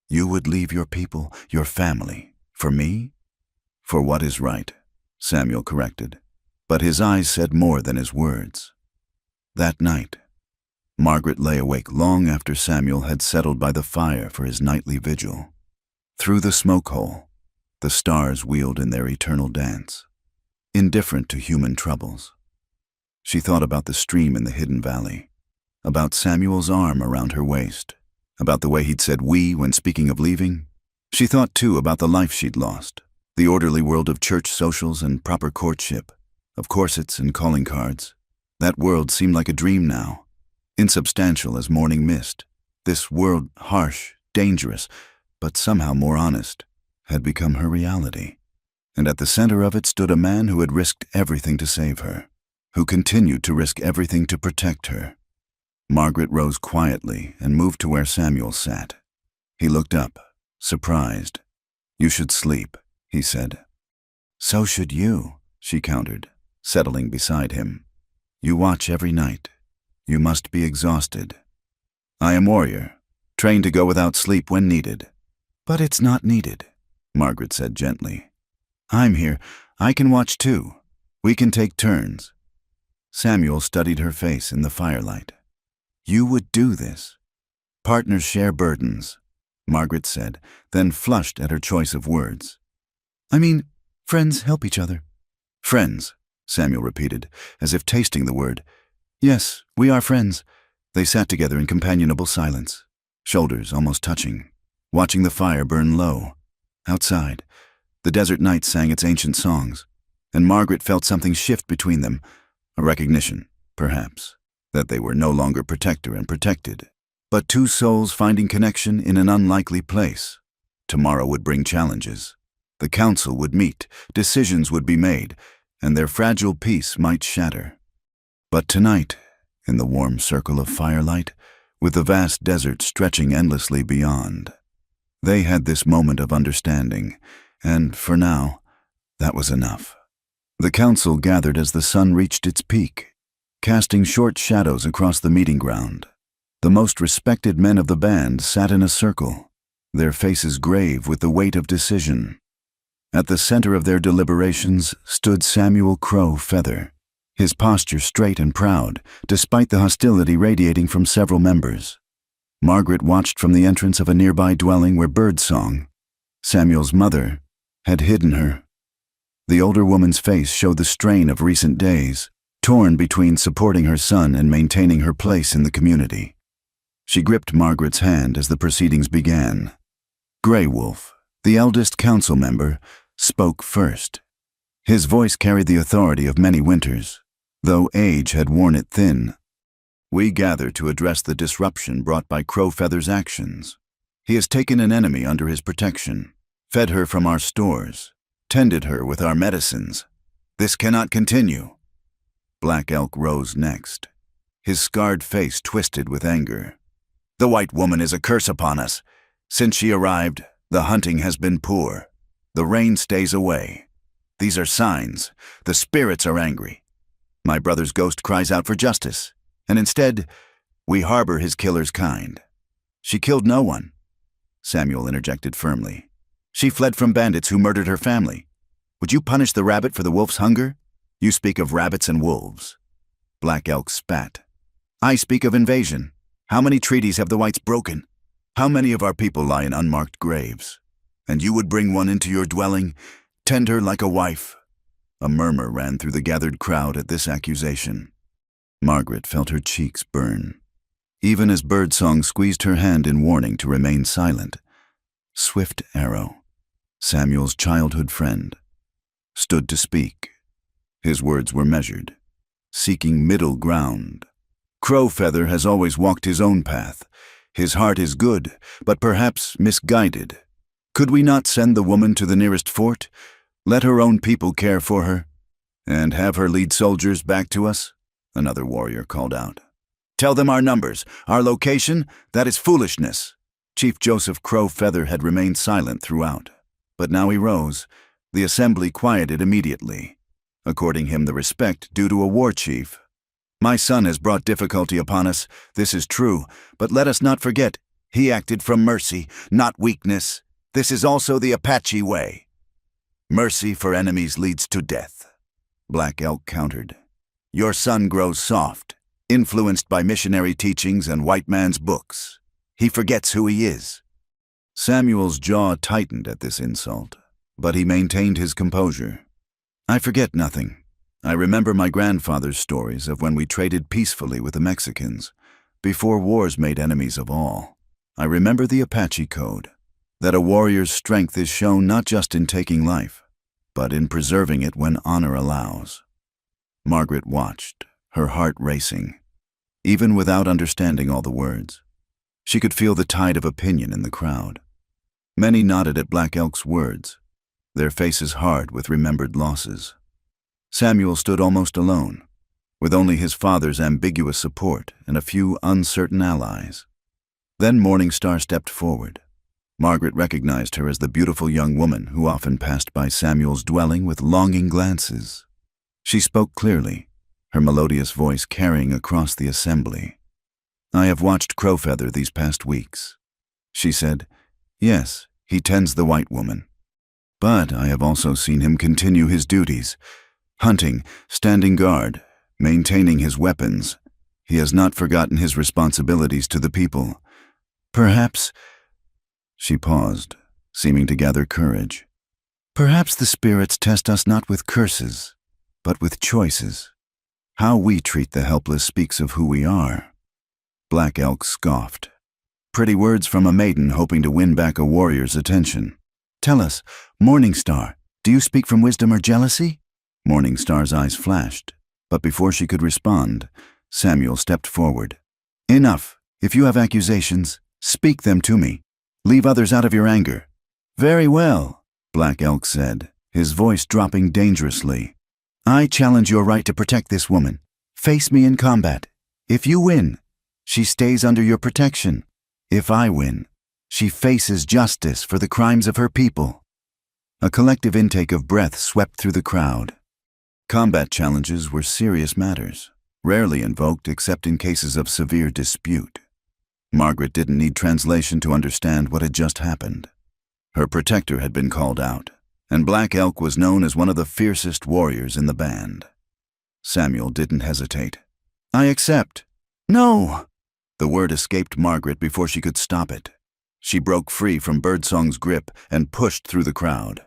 "You would leave your people, your family, for me?" "For what is right," Samuel corrected, but his eyes said more than his words. That night, Margaret lay awake long after Samuel had settled by the fire for his nightly vigil. Through the smoke hole, the stars wheeled in their eternal dance, indifferent to human troubles. She thought about the stream in the hidden valley, about Samuel's arm around her waist, about the way he'd said "we" when speaking of leaving. She thought, too, about the life she'd lost, the orderly world of church socials and proper courtship, of corsets and calling cards. That world seemed like a dream now, insubstantial as morning mist. This world, harsh, dangerous, but somehow more honest, had become her reality. And at the center of it stood a man who had risked everything to save her, who continued to risk everything to protect her. Margaret rose quietly and moved to where Samuel sat. He looked up, surprised. "You should sleep," he said. "So should you," she countered, settling beside him. "You watch every night. You must be exhausted." "I am warrior, trained to go without sleep when needed." "But it's not needed," Margaret said gently. "I'm here. I can watch too. We can take turns." Samuel studied her face in the firelight. "You would do this." "Partners share burdens," Margaret said, then flushed at her choice of words. "I mean, friends help each other." "Friends," Samuel repeated, as if tasting the word. "Yes, we are friends." They sat together in companionable silence, shoulders almost touching, watching the fire burn low. Outside, the desert night sang its ancient songs, and Margaret felt something shift between them, a recognition, perhaps, that they were no longer protector and protected, but two souls finding connection in an unlikely place. Tomorrow would bring challenges. The council would meet, decisions would be made, and their fragile peace might shatter. But tonight, in the warm circle of firelight, with the vast desert stretching endlessly beyond, they had this moment of understanding, and, for now, that was enough. The council gathered as the sun reached its peak, casting short shadows across the meeting ground. The most respected men of the band sat in a circle, their faces grave with the weight of decision. At the center of their deliberations stood Samuel Crow Feather, his posture straight and proud, despite the hostility radiating from several members. Margaret watched from the entrance of a nearby dwelling where birdsong, Samuel's mother, had hidden her. The older woman's face showed the strain of recent days, torn between supporting her son and maintaining her place in the community. She gripped Margaret's hand as the proceedings began. Grey Wolf, the eldest council member, spoke first. His voice carried the authority of many winters, though age had worn it thin. We gather to address the disruption brought by Crowfeather's actions. He has taken an enemy under his protection, fed her from our stores, tended her with our medicines. This cannot continue. Black Elk rose next, his scarred face twisted with anger. The white woman is a curse upon us. Since she arrived, the hunting has been poor. The rain stays away. These are signs. The spirits are angry. My brother's ghost cries out for justice, and instead, we harbor his killer's kind. She killed no one, Samuel interjected firmly. She fled from bandits who murdered her family. Would you punish the rabbit for the wolf's hunger? You speak of rabbits and wolves. Black Elk spat. I speak of invasion. How many treaties have the whites broken? How many of our people lie in unmarked graves? And you would bring one into your dwelling, tend her like a wife. A murmur ran through the gathered crowd at this accusation. Margaret felt her cheeks burn, even as Birdsong squeezed her hand in warning to remain silent. Swift Arrow, Samuel's childhood friend, stood to speak. His words were measured, seeking middle ground. Crowfeather has always walked his own path. His heart is good, but perhaps misguided. Could we not send the woman to the nearest fort, let her own people care for her, and have her lead soldiers back to us? Another warrior called out. Tell them our numbers, our location. That is foolishness. Chief Joseph Crowfeather had remained silent throughout, but now he rose. The assembly quieted immediately, according him the respect due to a war chief. My son has brought difficulty upon us, this is true, but let us not forget, he acted from mercy, not weakness. This is also the Apache way. Mercy for enemies leads to death. Black Elk countered. Your son grows soft, influenced by missionary teachings and white man's books. He forgets who he is. Samuel's jaw tightened at this insult, but he maintained his composure. I forget nothing. I remember my grandfather's stories of when we traded peacefully with the Mexicans, before wars made enemies of all. I remember the Apache code, that a warrior's strength is shown not just in taking life, but in preserving it when honor allows. Margaret watched, her heart racing. Even without understanding all the words, she could feel the tide of opinion in the crowd. Many nodded at Black Elk's words, their faces hard with remembered losses. Samuel stood almost alone, with only his father's ambiguous support and a few uncertain allies. Then Morningstar stepped forward. Margaret recognized her as the beautiful young woman who often passed by Samuel's dwelling with longing glances. She spoke clearly, her melodious voice carrying across the assembly. I have watched Crowfeather these past weeks. She said, yes, he tends the white woman. But I have also seen him continue his duties, hunting, standing guard, maintaining his weapons. He has not forgotten his responsibilities to the people. Perhaps, she paused, seeming to gather courage. Perhaps the spirits test us not with curses, but with choices. How we treat the helpless speaks of who we are. Black Elk scoffed. Pretty words from a maiden hoping to win back a warrior's attention. Tell us, Morningstar, do you speak from wisdom or jealousy? Morningstar's eyes flashed, but before she could respond, Samuel stepped forward. Enough. If you have accusations, speak them to me. Leave others out of your anger. Very well, Black Elk said, his voice dropping dangerously. I challenge your right to protect this woman. Face me in combat. If you win, she stays under your protection. If I win, she faces justice for the crimes of her people. A collective intake of breath swept through the crowd. Combat challenges were serious matters, rarely invoked except in cases of severe dispute. Margaret didn't need translation to understand what had just happened. Her protector had been called out, and Black Elk was known as one of the fiercest warriors in the band. Samuel didn't hesitate. I accept. No! The word escaped Margaret before she could stop it. She broke free from Birdsong's grip and pushed through the crowd.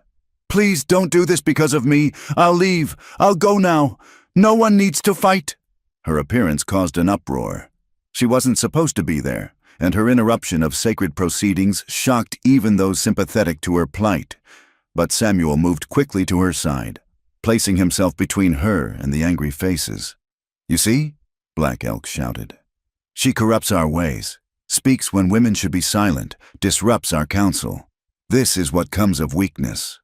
Please don't do this because of me. I'll leave. I'll go now. No one needs to fight. Her appearance caused an uproar. She wasn't supposed to be there, and her interruption of sacred proceedings shocked even those sympathetic to her plight. But Samuel moved quickly to her side, placing himself between her and the angry faces. You see? Black Elk shouted. She corrupts our ways, speaks when women should be silent, disrupts our counsel. This is what comes of weakness."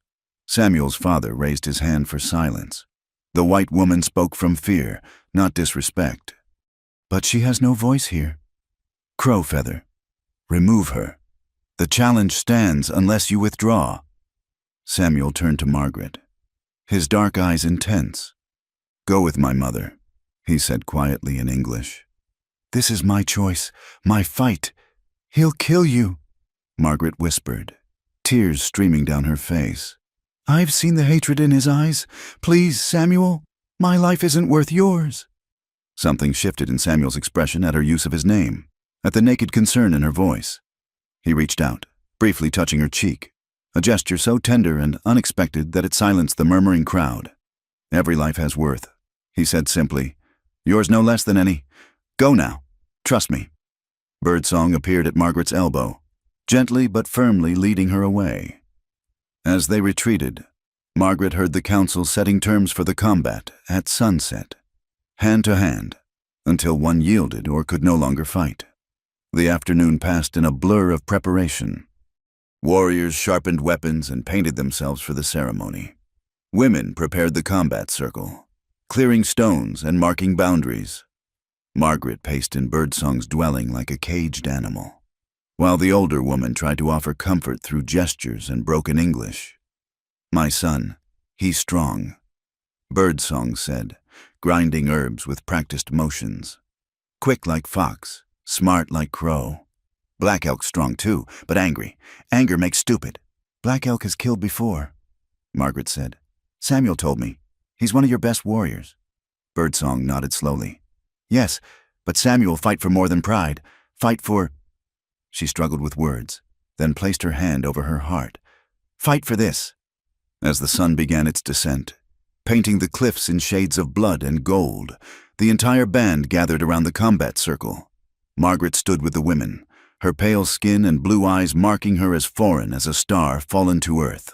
Samuel's father raised his hand for silence. The white woman spoke from fear, not disrespect. "But she has no voice here." "Crowfeather, remove her. The challenge stands unless you withdraw." Samuel turned to Margaret, his dark eyes intense. "Go with my mother," he said quietly in English. "This is my choice, my fight. He'll kill you," Margaret whispered, tears streaming down her face. "I've seen the hatred in his eyes. Please, Samuel, my life isn't worth yours." Something shifted in Samuel's expression at her use of his name, at the naked concern in her voice. He reached out, briefly touching her cheek, a gesture so tender and unexpected that it silenced the murmuring crowd. "Every life has worth," he said simply. "Yours no less than any. Go now. Trust me." Birdsong appeared at Margaret's elbow, gently but firmly leading her away. As they retreated, Margaret heard the council setting terms for the combat at sunset, hand to hand, until one yielded or could no longer fight. The afternoon passed in a blur of preparation. Warriors sharpened weapons and painted themselves for the ceremony. Women prepared the combat circle, clearing stones and marking boundaries. Margaret paced in Birdsong's dwelling like a caged animal, while the older woman tried to offer comfort through gestures and broken English. "My son, he's strong," Birdsong said, grinding herbs with practiced motions. "Quick like fox, smart like crow. Black Elk's strong too, but angry. Anger makes stupid. Black Elk has killed before," Margaret said. "Samuel told me. He's one of your best warriors." Birdsong nodded slowly. "Yes, but Samuel fight for more than pride. Fight for—" She struggled with words, then placed her hand over her heart. "Fight for this." As the sun began its descent, painting the cliffs in shades of blood and gold, the entire band gathered around the combat circle. Margaret stood with the women, her pale skin and blue eyes marking her as foreign as a star fallen to earth.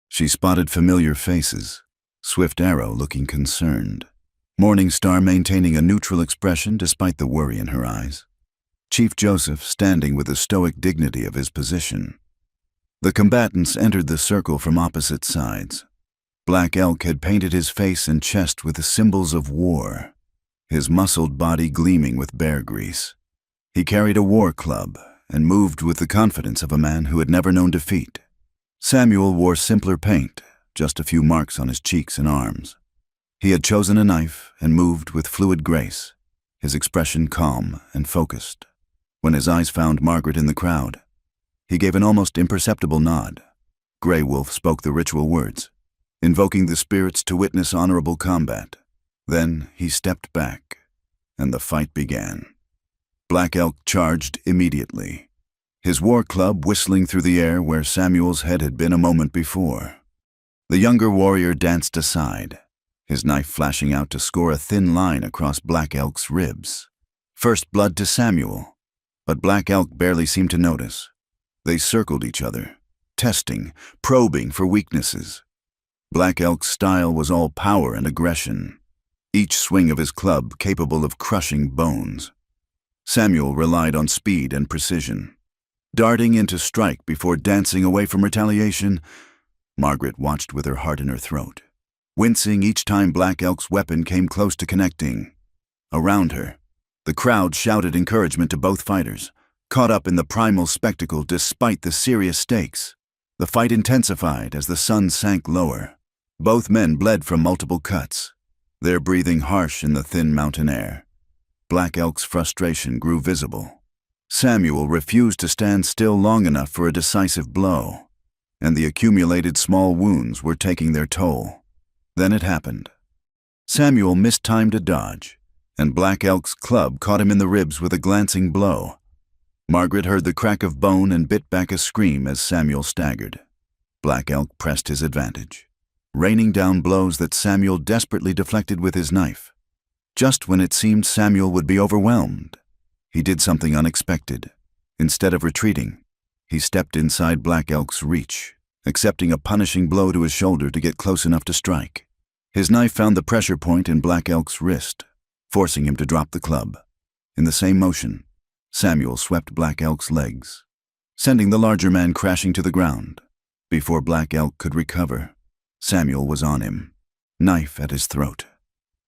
She spotted familiar faces, Swift Arrow looking concerned, Morning Star maintaining a neutral expression despite the worry in her eyes, Chief Joseph standing with the stoic dignity of his position. The combatants entered the circle from opposite sides. Black Elk had painted his face and chest with the symbols of war, his muscled body gleaming with bear grease. He carried a war club and moved with the confidence of a man who had never known defeat. Samuel wore simpler paint, just a few marks on his cheeks and arms. He had chosen a knife and moved with fluid grace, his expression calm and focused. When his eyes found Margaret in the crowd, he gave an almost imperceptible nod. Grey Wolf spoke the ritual words, invoking the spirits to witness honorable combat. Then he stepped back, and the fight began. Black Elk charged immediately, his war club whistling through the air where Samuel's head had been a moment before. The younger warrior danced aside, his knife flashing out to score a thin line across Black Elk's ribs. First blood to Samuel, but Black Elk barely seemed to notice. They circled each other, testing, probing for weaknesses. Black Elk's style was all power and aggression, each swing of his club capable of crushing bones. Samuel relied on speed and precision, darting into strike before dancing away from retaliation. Margaret watched with her heart in her throat, wincing each time Black Elk's weapon came close to connecting. Around her, the crowd shouted encouragement to both fighters, caught up in the primal spectacle despite the serious stakes. The fight intensified as the sun sank lower. Both men bled from multiple cuts, their breathing harsh in the thin mountain air. Black Elk's frustration grew visible. Samuel refused to stand still long enough for a decisive blow, and the accumulated small wounds were taking their toll. Then it happened. Samuel mistimed a dodge, and Black Elk's club caught him in the ribs with a glancing blow. Margaret heard the crack of bone and bit back a scream as Samuel staggered. Black Elk pressed his advantage, raining down blows that Samuel desperately deflected with his knife. Just when it seemed Samuel would be overwhelmed, he did something unexpected. Instead of retreating, he stepped inside Black Elk's reach, accepting a punishing blow to his shoulder to get close enough to strike. His knife found the pressure point in Black Elk's wrist, forcing him to drop the club. In the same motion, Samuel swept Black Elk's legs, sending the larger man crashing to the ground. Before Black Elk could recover, Samuel was on him, knife at his throat.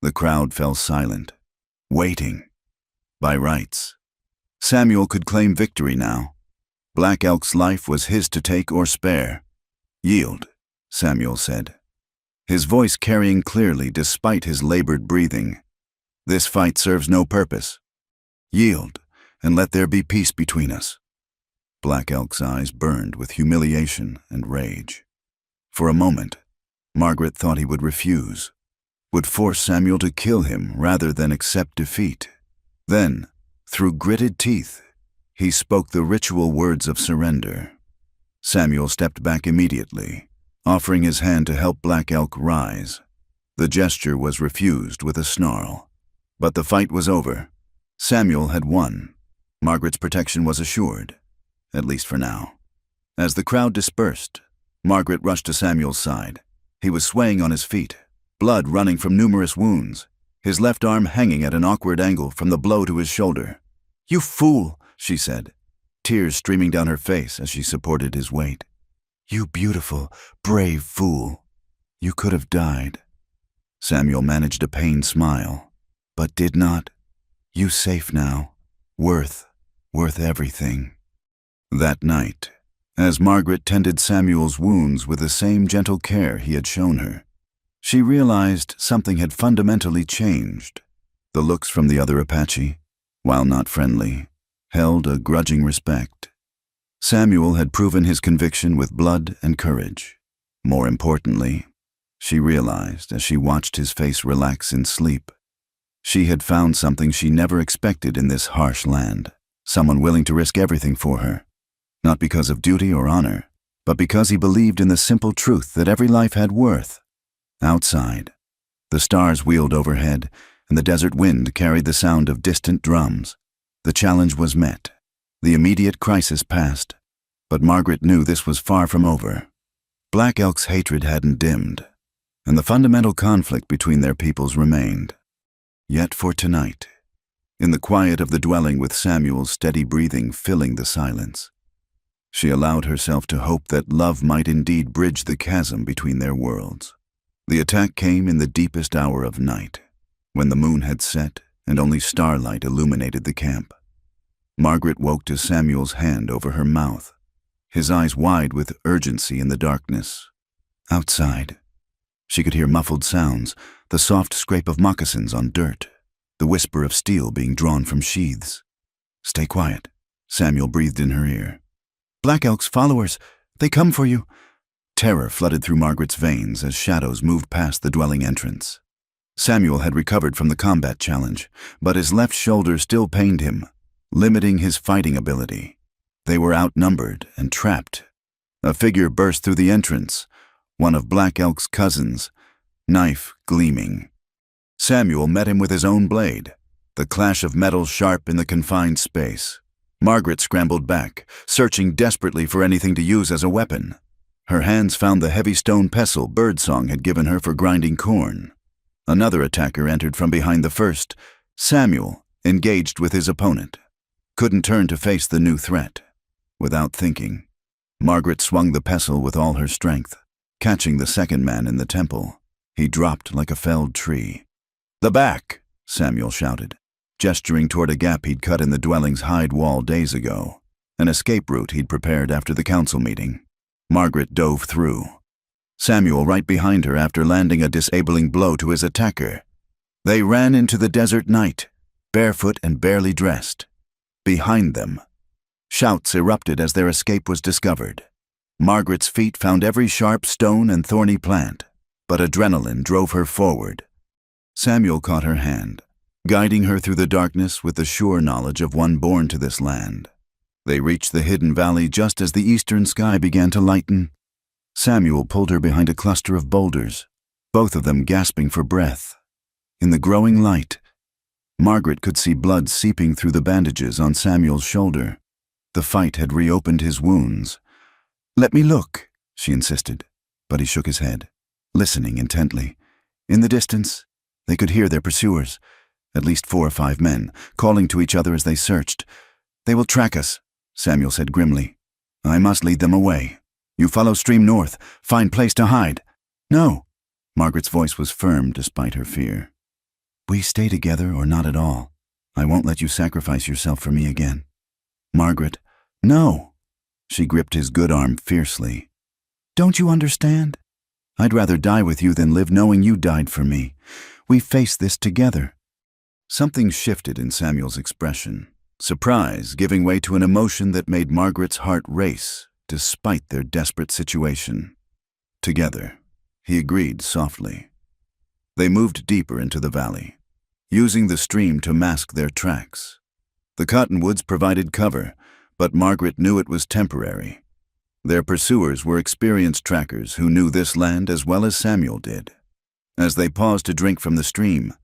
The crowd fell silent, waiting. By rights, Samuel could claim victory now. Black Elk's life was his to take or spare. "Yield," Samuel said, his voice carrying clearly despite his labored breathing. "This fight serves no purpose. Yield, and let there be peace between us." Black Elk's eyes burned with humiliation and rage. For a moment, Margaret thought he would refuse, would force Samuel to kill him rather than accept defeat. Then, through gritted teeth, he spoke the ritual words of surrender. Samuel stepped back immediately, offering his hand to help Black Elk rise. The gesture was refused with a snarl. But the fight was over. Samuel had won. Margaret's protection was assured, at least for now. As the crowd dispersed, Margaret rushed to Samuel's side. He was swaying on his feet, blood running from numerous wounds, his left arm hanging at an awkward angle from the blow to his shoulder. "You fool," she said, tears streaming down her face as she supported his weight. "You beautiful, brave fool. You could have died." Samuel managed a pained smile, but did not. "You safe now. Worth everything." That night, as Margaret tended Samuel's wounds with the same gentle care he had shown her, she realized something had fundamentally changed. The looks from the other Apache, while not friendly, held a grudging respect. Samuel had proven his conviction with blood and courage. More importantly, she realized as she watched his face relax in sleep, she had found something she never expected in this harsh land, someone willing to risk everything for her, not because of duty or honor, but because he believed in the simple truth that every life had worth. Outside, the stars wheeled overhead, and the desert wind carried the sound of distant drums. The challenge was met. The immediate crisis passed, but Margaret knew this was far from over. Black Elk's hatred hadn't dimmed, and the fundamental conflict between their peoples remained. Yet for tonight, in the quiet of the dwelling with Samuel's steady breathing filling the silence, she allowed herself to hope that love might indeed bridge the chasm between their worlds. The attack came in the deepest hour of night, when the moon had set and only starlight illuminated the camp. Margaret woke to Samuel's hand over her mouth, his eyes wide with urgency in the darkness. Outside, she could hear muffled sounds, the soft scrape of moccasins on dirt, the whisper of steel being drawn from sheaths. "Stay quiet," Samuel breathed in her ear. "Black Elk's followers, they come for you." Terror flooded through Margaret's veins as shadows moved past the dwelling entrance. Samuel had recovered from the combat challenge, but his left shoulder still pained him, limiting his fighting ability. They were outnumbered and trapped. A figure burst through the entrance, one of Black Elk's cousins, knife gleaming. Samuel met him with his own blade, the clash of metal sharp in the confined space. Margaret scrambled back, searching desperately for anything to use as a weapon. Her hands found the heavy stone pestle Birdsong had given her for grinding corn. Another attacker entered from behind the first. Samuel, engaged with his opponent, couldn't turn to face the new threat. Without thinking, Margaret swung the pestle with all her strength, catching the second man in the temple. He dropped like a felled tree. "The back!" Samuel shouted, gesturing toward a gap he'd cut in the dwelling's hide wall days ago, an escape route he'd prepared after the council meeting. Margaret dove through, Samuel right behind her after landing a disabling blow to his attacker. They ran into the desert night, barefoot and barely dressed. Behind them, shouts erupted as their escape was discovered. Margaret's feet found every sharp stone and thorny plant, but adrenaline drove her forward. Samuel caught her hand, guiding her through the darkness with the sure knowledge of one born to this land. They reached the hidden valley just as the eastern sky began to lighten. Samuel pulled her behind a cluster of boulders, both of them gasping for breath. In the growing light, Margaret could see blood seeping through the bandages on Samuel's shoulder. The fight had reopened his wounds. "Let me look," she insisted, but he shook his head, listening intently. In the distance, they could hear their pursuers, at least 4 or 5 men, calling to each other as they searched. "They will track us," Samuel said grimly. "I must lead them away. You follow stream north. Find place to hide." "No." Margaret's voice was firm despite her fear. "We stay together or not at all. I won't let you sacrifice yourself for me again." "Margaret." "No." She gripped his good arm fiercely. "Don't you understand? I'd rather die with you than live knowing you died for me. We face this together." Something shifted in Samuel's expression, surprise giving way to an emotion that made Margaret's heart race despite their desperate situation. "Together," he agreed softly. They moved deeper into the valley, using the stream to mask their tracks. The cottonwoods provided cover, but Margaret knew it was temporary. Their pursuers were experienced trackers who knew this land as well as Samuel did. As they paused to drink from the stream,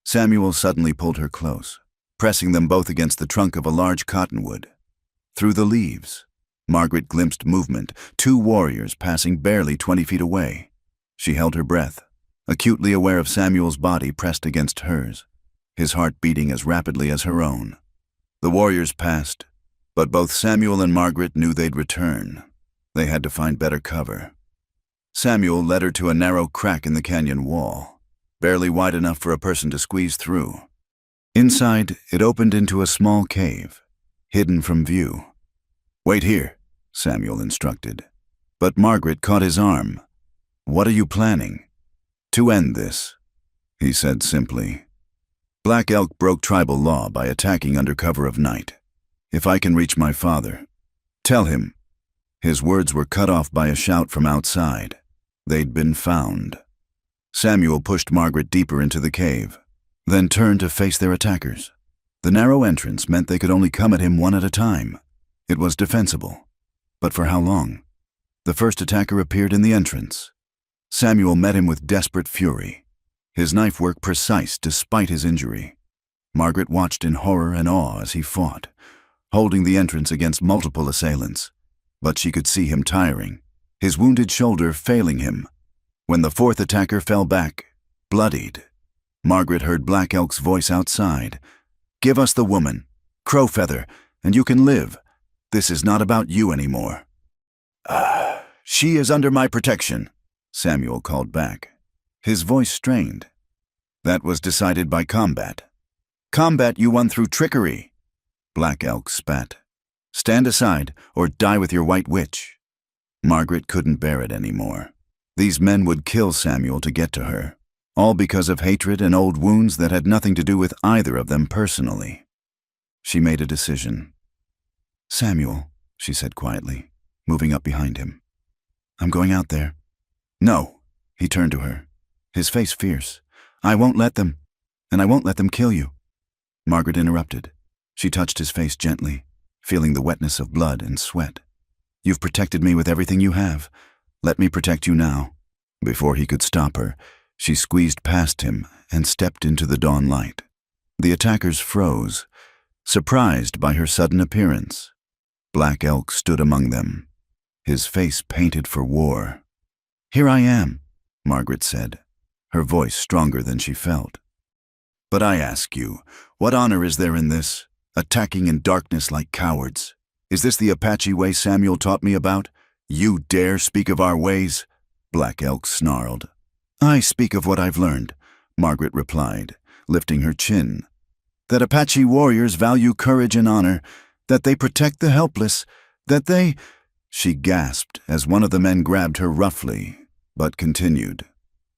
Samuel suddenly pulled her close, pressing them both against the trunk of a large cottonwood. Through the leaves, Margaret glimpsed movement, 2 warriors passing barely 20 feet away. She held her breath, acutely aware of Samuel's body pressed against hers, his heart beating as rapidly as her own. The warriors passed, but both Samuel and Margaret knew they'd return. They had to find better cover. Samuel led her to a narrow crack in the canyon wall, barely wide enough for a person to squeeze through. Inside, it opened into a small cave, hidden from view. "Wait here," Samuel instructed. But Margaret caught his arm. "What are you planning?" "To end this," he said simply. "Black Elk broke tribal law by attacking under cover of night. If I can reach my father, tell him." His words were cut off by a shout from outside. They'd been found. Samuel pushed Margaret deeper into the cave, then turned to face their attackers. The narrow entrance meant they could only come at him one at a time. It was defensible. But for how long? The first attacker appeared in the entrance. Samuel met him with desperate fury, his knife work precise despite his injury. Margaret watched in horror and awe as he fought, holding the entrance against multiple assailants. But she could see him tiring, his wounded shoulder failing him. When the 4th attacker fell back, bloodied, Margaret heard Black Elk's voice outside. "Give us the woman, Crowfeather, and you can live. This is not about you anymore." "She is under my protection," Samuel called back, his voice strained. "That was decided by combat." "Combat you won through trickery," Black Elk spat. "Stand aside or die with your white witch." Margaret couldn't bear it anymore. These men would kill Samuel to get to her, all because of hatred and old wounds that had nothing to do with either of them personally. She made a decision. "Samuel," she said quietly, moving up behind him. "I'm going out there." "No." He turned to her, his face fierce. "I won't let them, and I won't let them kill you." Margaret interrupted. She touched his face gently, feeling the wetness of blood and sweat. "You've protected me with everything you have. Let me protect you now." Before he could stop her, she squeezed past him and stepped into the dawn light. The attackers froze, surprised by her sudden appearance. Black Elk stood among them, his face painted for war. "Here I am," Margaret said, her voice stronger than she felt. "But I ask you, what honor is there in this? Attacking in darkness like cowards. Is this the Apache way Samuel taught me about? You dare speak of our ways?" Black Elk snarled. "I speak of what I've learned," Margaret replied, lifting her chin. "That Apache warriors value courage and honor, that they protect the helpless, that they—" She gasped as one of the men grabbed her roughly, but continued.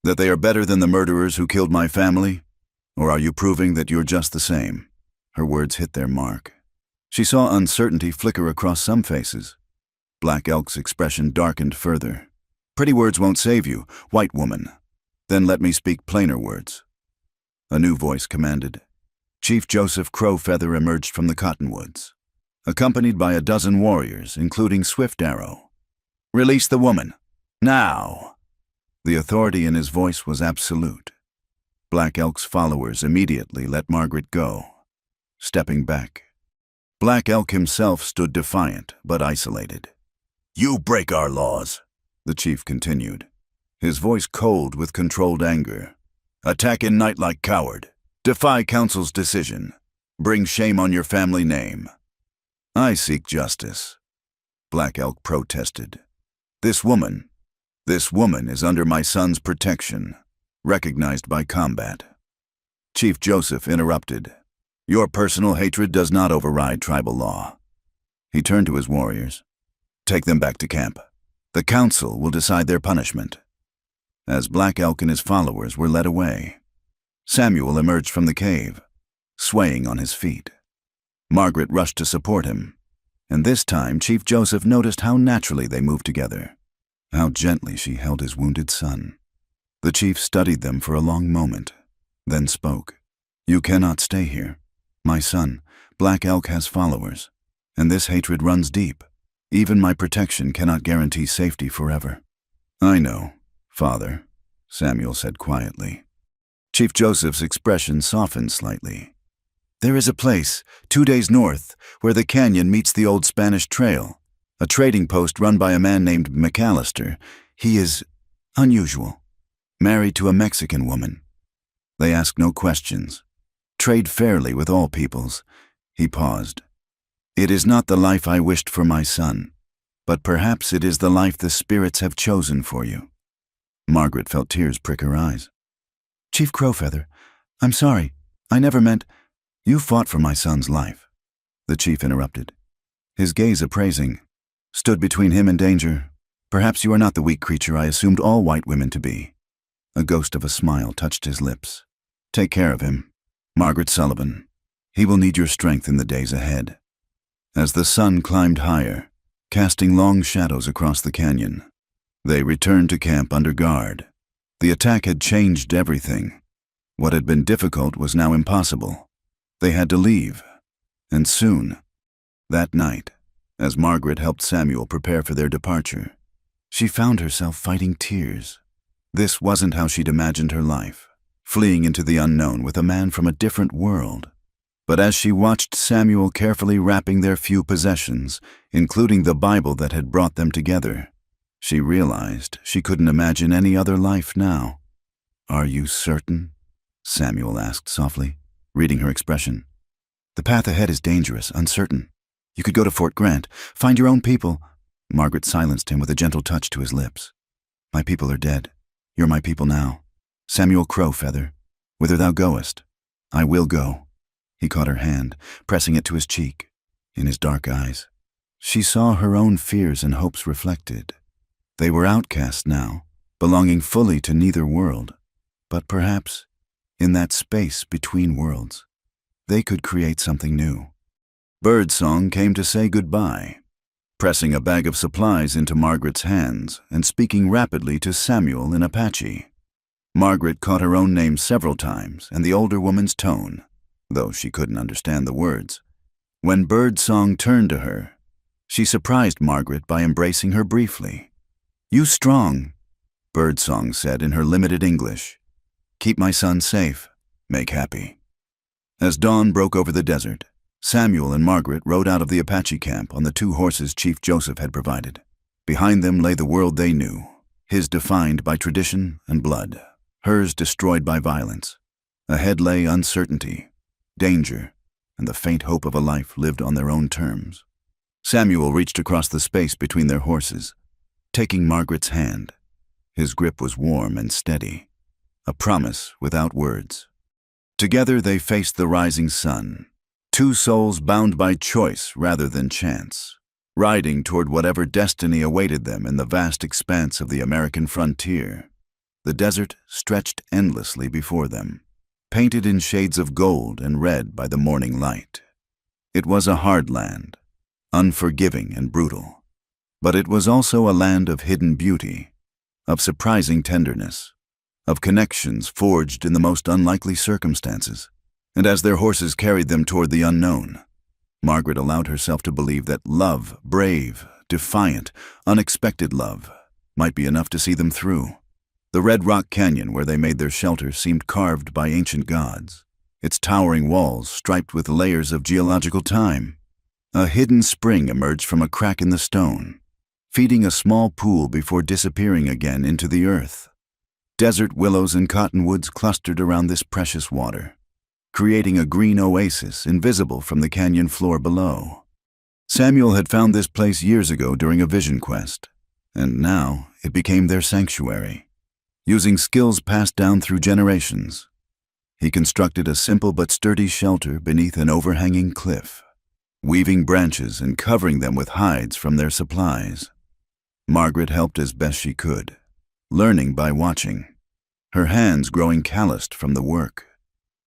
"That they are better than the murderers who killed my family? Or are you proving that you're just the same?" Her words hit their mark. She saw uncertainty flicker across some faces. Black Elk's expression darkened further. "Pretty words won't save you, white woman. Then let me speak plainer words." A new voice commanded. Chief Joseph Crowfeather emerged from the cottonwoods, accompanied by a dozen warriors, including Swift Arrow. "Release the woman. Now!" The authority in his voice was absolute. Black Elk's followers immediately let Margaret go, stepping back. Black Elk himself stood defiant but isolated. "You break our laws," the chief continued, his voice cold with controlled anger. "Attack in night like coward. Defy council's decision. Bring shame on your family name. I seek justice. Black Elk protested. This woman is under my son's protection, recognized by combat. Chief Joseph interrupted. Your personal hatred does not override tribal law. He turned to his warriors. Take them back to camp. The council will decide their punishment. As Black Elk and his followers were led away, Samuel emerged from the cave, swaying on his feet. Margaret rushed to support him, and this time Chief Joseph noticed how naturally they moved together, how gently she held his wounded son. The chief studied them for a long moment, then spoke. You cannot stay here. My son, Black Elk has followers, and this hatred runs deep. Even my protection cannot guarantee safety forever. I know, Father, Samuel said quietly. Chief Joseph's expression softened slightly. There is a place, 2 days north, where the canyon meets the old Spanish trail, a trading post run by a man named McAllister. He is unusual, married to a Mexican woman. They ask no questions, trade fairly with all peoples. He paused. It is not the life I wished for my son, but perhaps it is the life the spirits have chosen for you. Margaret felt tears prick her eyes. Chief Crowfeather, I'm sorry. I never meant... You fought for my son's life. The chief interrupted, his gaze appraising. Stood between him and danger. Perhaps you are not the weak creature I assumed all white women to be. A ghost of a smile touched his lips. Take care of him, Margaret Sullivan. He will need your strength in the days ahead. As the sun climbed higher, casting long shadows across the canyon, they returned to camp under guard. The attack had changed everything. What had been difficult was now impossible. They had to leave, and soon. That night, as Margaret helped Samuel prepare for their departure, she found herself fighting tears. This wasn't how she'd imagined her life, fleeing into the unknown with a man from a different world. But as she watched Samuel carefully wrapping their few possessions, including the Bible that had brought them together, she realized she couldn't imagine any other life now. Are you certain? Samuel asked softly, reading her expression. The path ahead is dangerous, uncertain. You could go to Fort Grant, find your own people. Margaret silenced him with a gentle touch to his lips. My people are dead. You're my people now. Samuel Crowfeather, whither thou goest, I will go. He caught her hand, pressing it to his cheek. In his dark eyes, she saw her own fears and hopes reflected. They were outcast now, belonging fully to neither world. But perhaps, in that space between worlds, they could create something new. Birdsong came to say goodbye, pressing a bag of supplies into Margaret's hands and speaking rapidly to Samuel in Apache. Margaret caught her own name several times and the older woman's tone, though she couldn't understand the words. When Birdsong turned to her, she surprised Margaret by embracing her briefly. You strong, Birdsong said in her limited English. Keep my son safe, make happy. As dawn broke over the desert, Samuel and Margaret rode out of the Apache camp on the 2 horses Chief Joseph had provided. Behind them lay the world they knew, his defined by tradition and blood, hers destroyed by violence. Ahead lay uncertainty, danger, and the faint hope of a life lived on their own terms. Samuel reached across the space between their horses, taking Margaret's hand. His grip was warm and steady, a promise without words. Together they faced the rising sun, 2 souls bound by choice rather than chance, riding toward whatever destiny awaited them in the vast expanse of the American frontier. The desert stretched endlessly before them, painted in shades of gold and red by the morning light. It was a hard land, unforgiving and brutal, but it was also a land of hidden beauty, of surprising tenderness, of connections forged in the most unlikely circumstances. And as their horses carried them toward the unknown, Margaret allowed herself to believe that love, brave, defiant, unexpected love, might be enough to see them through. The Red Rock Canyon where they made their shelter seemed carved by ancient gods, its towering walls striped with layers of geological time. A hidden spring emerged from a crack in the stone, feeding a small pool before disappearing again into the earth. Desert willows and cottonwoods clustered around this precious water, creating a green oasis invisible from the canyon floor below. Samuel had found this place years ago during a vision quest, and now it became their sanctuary. Using skills passed down through generations, he constructed a simple but sturdy shelter beneath an overhanging cliff, weaving branches and covering them with hides from their supplies. Margaret helped as best she could, learning by watching, her hands growing calloused from the work.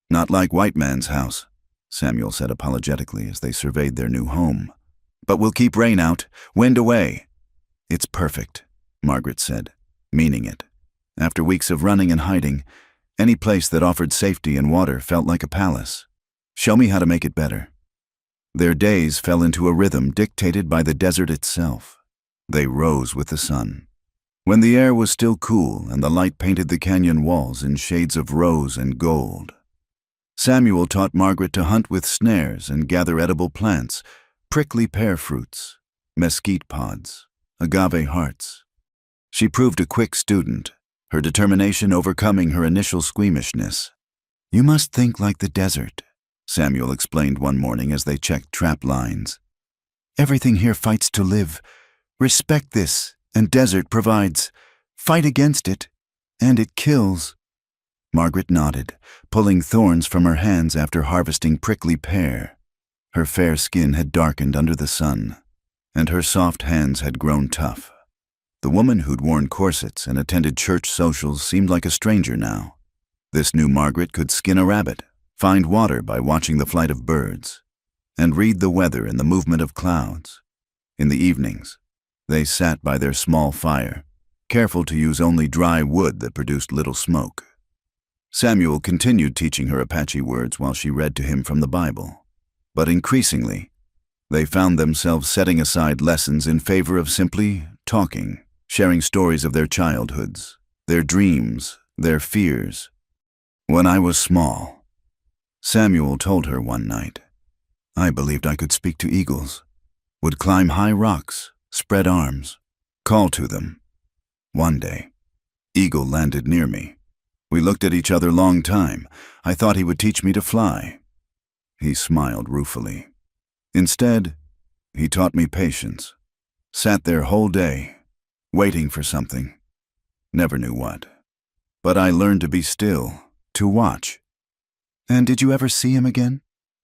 "Not like white man's house," Samuel said apologetically as they surveyed their new home. "But we'll keep rain out, wind away." "It's perfect," Margaret said, meaning it. After weeks of running and hiding, any place that offered safety and water felt like a palace. "Show me how to make it better." Their days fell into a rhythm dictated by the desert itself. They rose with the sun. When the air was still cool and the light painted the canyon walls in shades of rose and gold. Samuel taught Margaret to hunt with snares and gather edible plants, prickly pear fruits, mesquite pods, agave hearts. She proved a quick student, her determination overcoming her initial squeamishness. "You must think like the desert," Samuel explained one morning as they checked trap lines. "Everything here fights to live. Respect this, and desert provides. Fight against it, and it kills." Margaret nodded, pulling thorns from her hands after harvesting prickly pear. Her fair skin had darkened under the sun, and her soft hands had grown tough. The woman who'd worn corsets and attended church socials seemed like a stranger now. This new Margaret could skin a rabbit, find water by watching the flight of birds, and read the weather and the movement of clouds. In the evenings, they sat by their small fire, careful to use only dry wood that produced little smoke. Samuel continued teaching her Apache words while she read to him from the Bible. But increasingly, they found themselves setting aside lessons in favor of simply talking, sharing stories of their childhoods, their dreams, their fears. "When I was small," Samuel told her one night, "I believed I could speak to eagles, would climb high rocks, spread arms, call to them. One day, eagle landed near me. We looked at each other long time. I thought he would teach me to fly." He smiled ruefully. "Instead, he taught me patience. Sat there whole day, waiting for something. Never knew what. But I learned to be still, to watch." "And did you ever see him again?"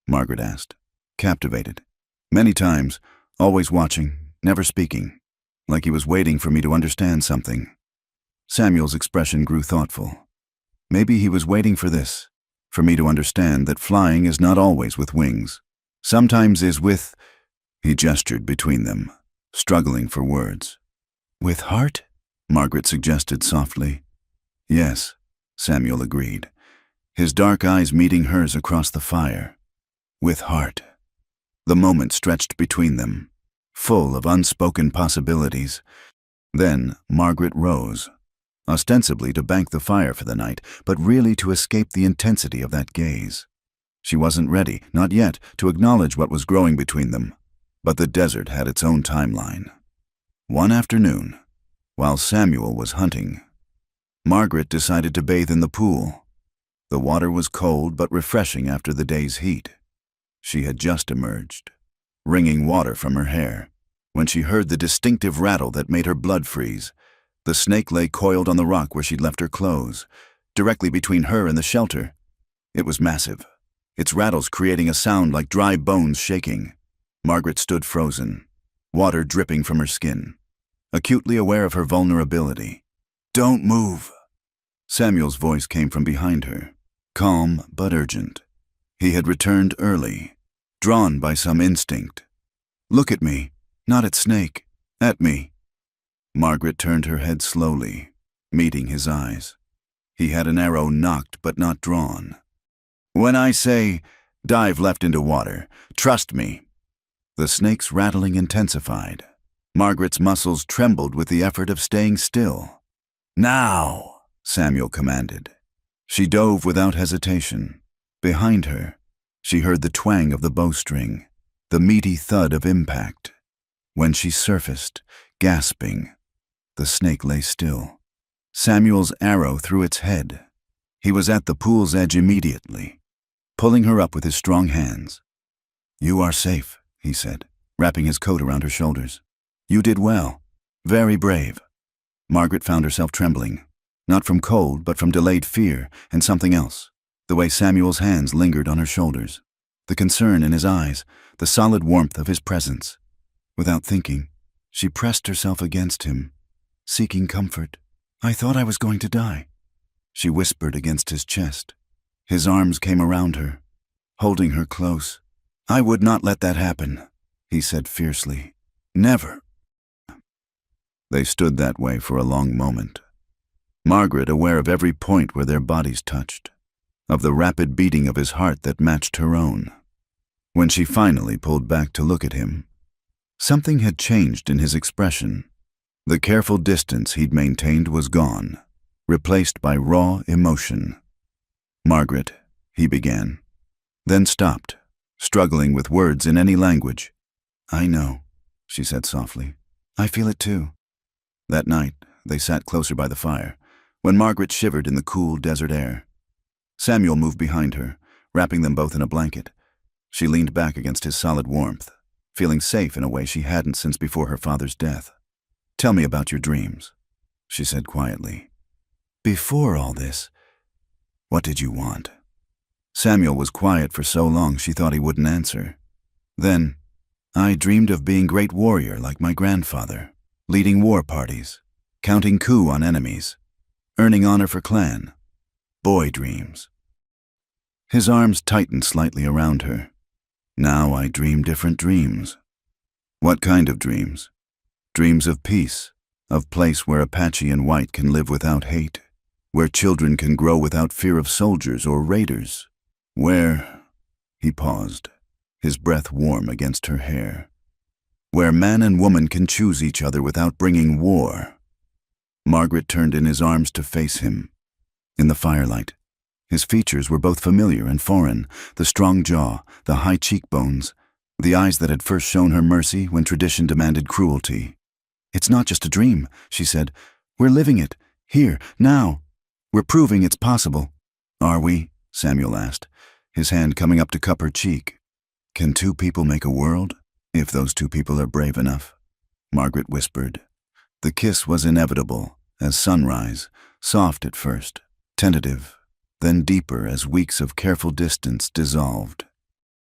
Margaret asked, captivated. "Many times, always watching, never speaking, like he was waiting for me to understand something." Samuel's expression grew thoughtful. "Maybe he was waiting for this, for me to understand that flying is not always with wings. Sometimes is with—" He gestured between them, struggling for words. "With heart?" Margaret suggested softly. "Yes," Samuel agreed, his dark eyes meeting hers across the fire. "With heart." The moment stretched between them, full of unspoken possibilities. Then Margaret rose, ostensibly to bank the fire for the night, but really to escape the intensity of that gaze. She wasn't ready, not yet, to acknowledge what was growing between them, but the desert had its own timeline. One afternoon, while Samuel was hunting, Margaret decided to bathe in the pool. The water was cold but refreshing after the day's heat. She had just emerged, wringing water from her hair, when she heard the distinctive rattle that made her blood freeze. The snake lay coiled on the rock where she'd left her clothes, directly between her and the shelter. It was massive, its rattles creating a sound like dry bones shaking. Margaret stood frozen, water dripping from her skin, acutely aware of her vulnerability. "Don't move." Samuel's voice came from behind her, calm but urgent. He had returned early, drawn by some instinct. "Look at me, not at Snake, at me." Margaret turned her head slowly, meeting his eyes. He had an arrow nocked but not drawn. "When I say, dive left into water, trust me." The snake's rattling intensified. Margaret's muscles trembled with the effort of staying still. "Now," Samuel commanded. She dove without hesitation. Behind her, she heard the twang of the bowstring, the meaty thud of impact. When she surfaced, gasping, the snake lay still. Samuel's arrow through its head. He was at the pool's edge immediately. pulling her up with his strong hands. "You are safe," he said, wrapping his coat around her shoulders. "You did well. Very brave." Margaret found herself trembling, not from cold, but from delayed fear and something else, the way Samuel's hands lingered on her shoulders, the concern in his eyes, the solid warmth of his presence. Without thinking, she pressed herself against him, seeking comfort. "I thought I was going to die," she whispered against his chest. His arms came around her, holding her close. "I would not let that happen," he said fiercely. "Never." They stood that way for a long moment, Margaret aware of every point where their bodies touched, of the rapid beating of his heart that matched her own. When she finally pulled back to look at him, something had changed in his expression. The careful distance he'd maintained was gone, replaced by raw emotion. "Margaret," he began, then stopped, struggling with words in any language. "I know," she said softly. "I feel it too." That night, they sat closer by the fire, when Margaret shivered in the cool desert air. Samuel moved behind her, wrapping them both in a blanket. She leaned back against his solid warmth, feeling safe in a way she hadn't since before her father's death. "Tell me about your dreams," she said quietly. "Before all this, what did you want?" Samuel was quiet for so long she thought he wouldn't answer. Then, "I dreamed of being great warrior like my grandfather, leading war parties, counting coup on enemies, earning honor for clan. Boy dreams." His arms tightened slightly around her. "Now I dream different dreams." "What kind of dreams?" "Dreams of peace, of place where Apache and white can live without hate, where children can grow without fear of soldiers or raiders, where—" he paused, his breath warm against her hair, "where man and woman can choose each other without bringing war." Margaret turned in his arms to face him. In the firelight, his features were both familiar and foreign, the strong jaw, the high cheekbones, the eyes that had first shown her mercy when tradition demanded cruelty. "It's not just a dream," she said. "We're living it, here, now. We're proving it's possible." "Are we?" Samuel asked, his hand coming up to cup her cheek. "Can two people make a world, if those two people are brave enough?" Margaret whispered. The kiss was inevitable, as sunrise, soft at first, tentative, then deeper as weeks of careful distance dissolved.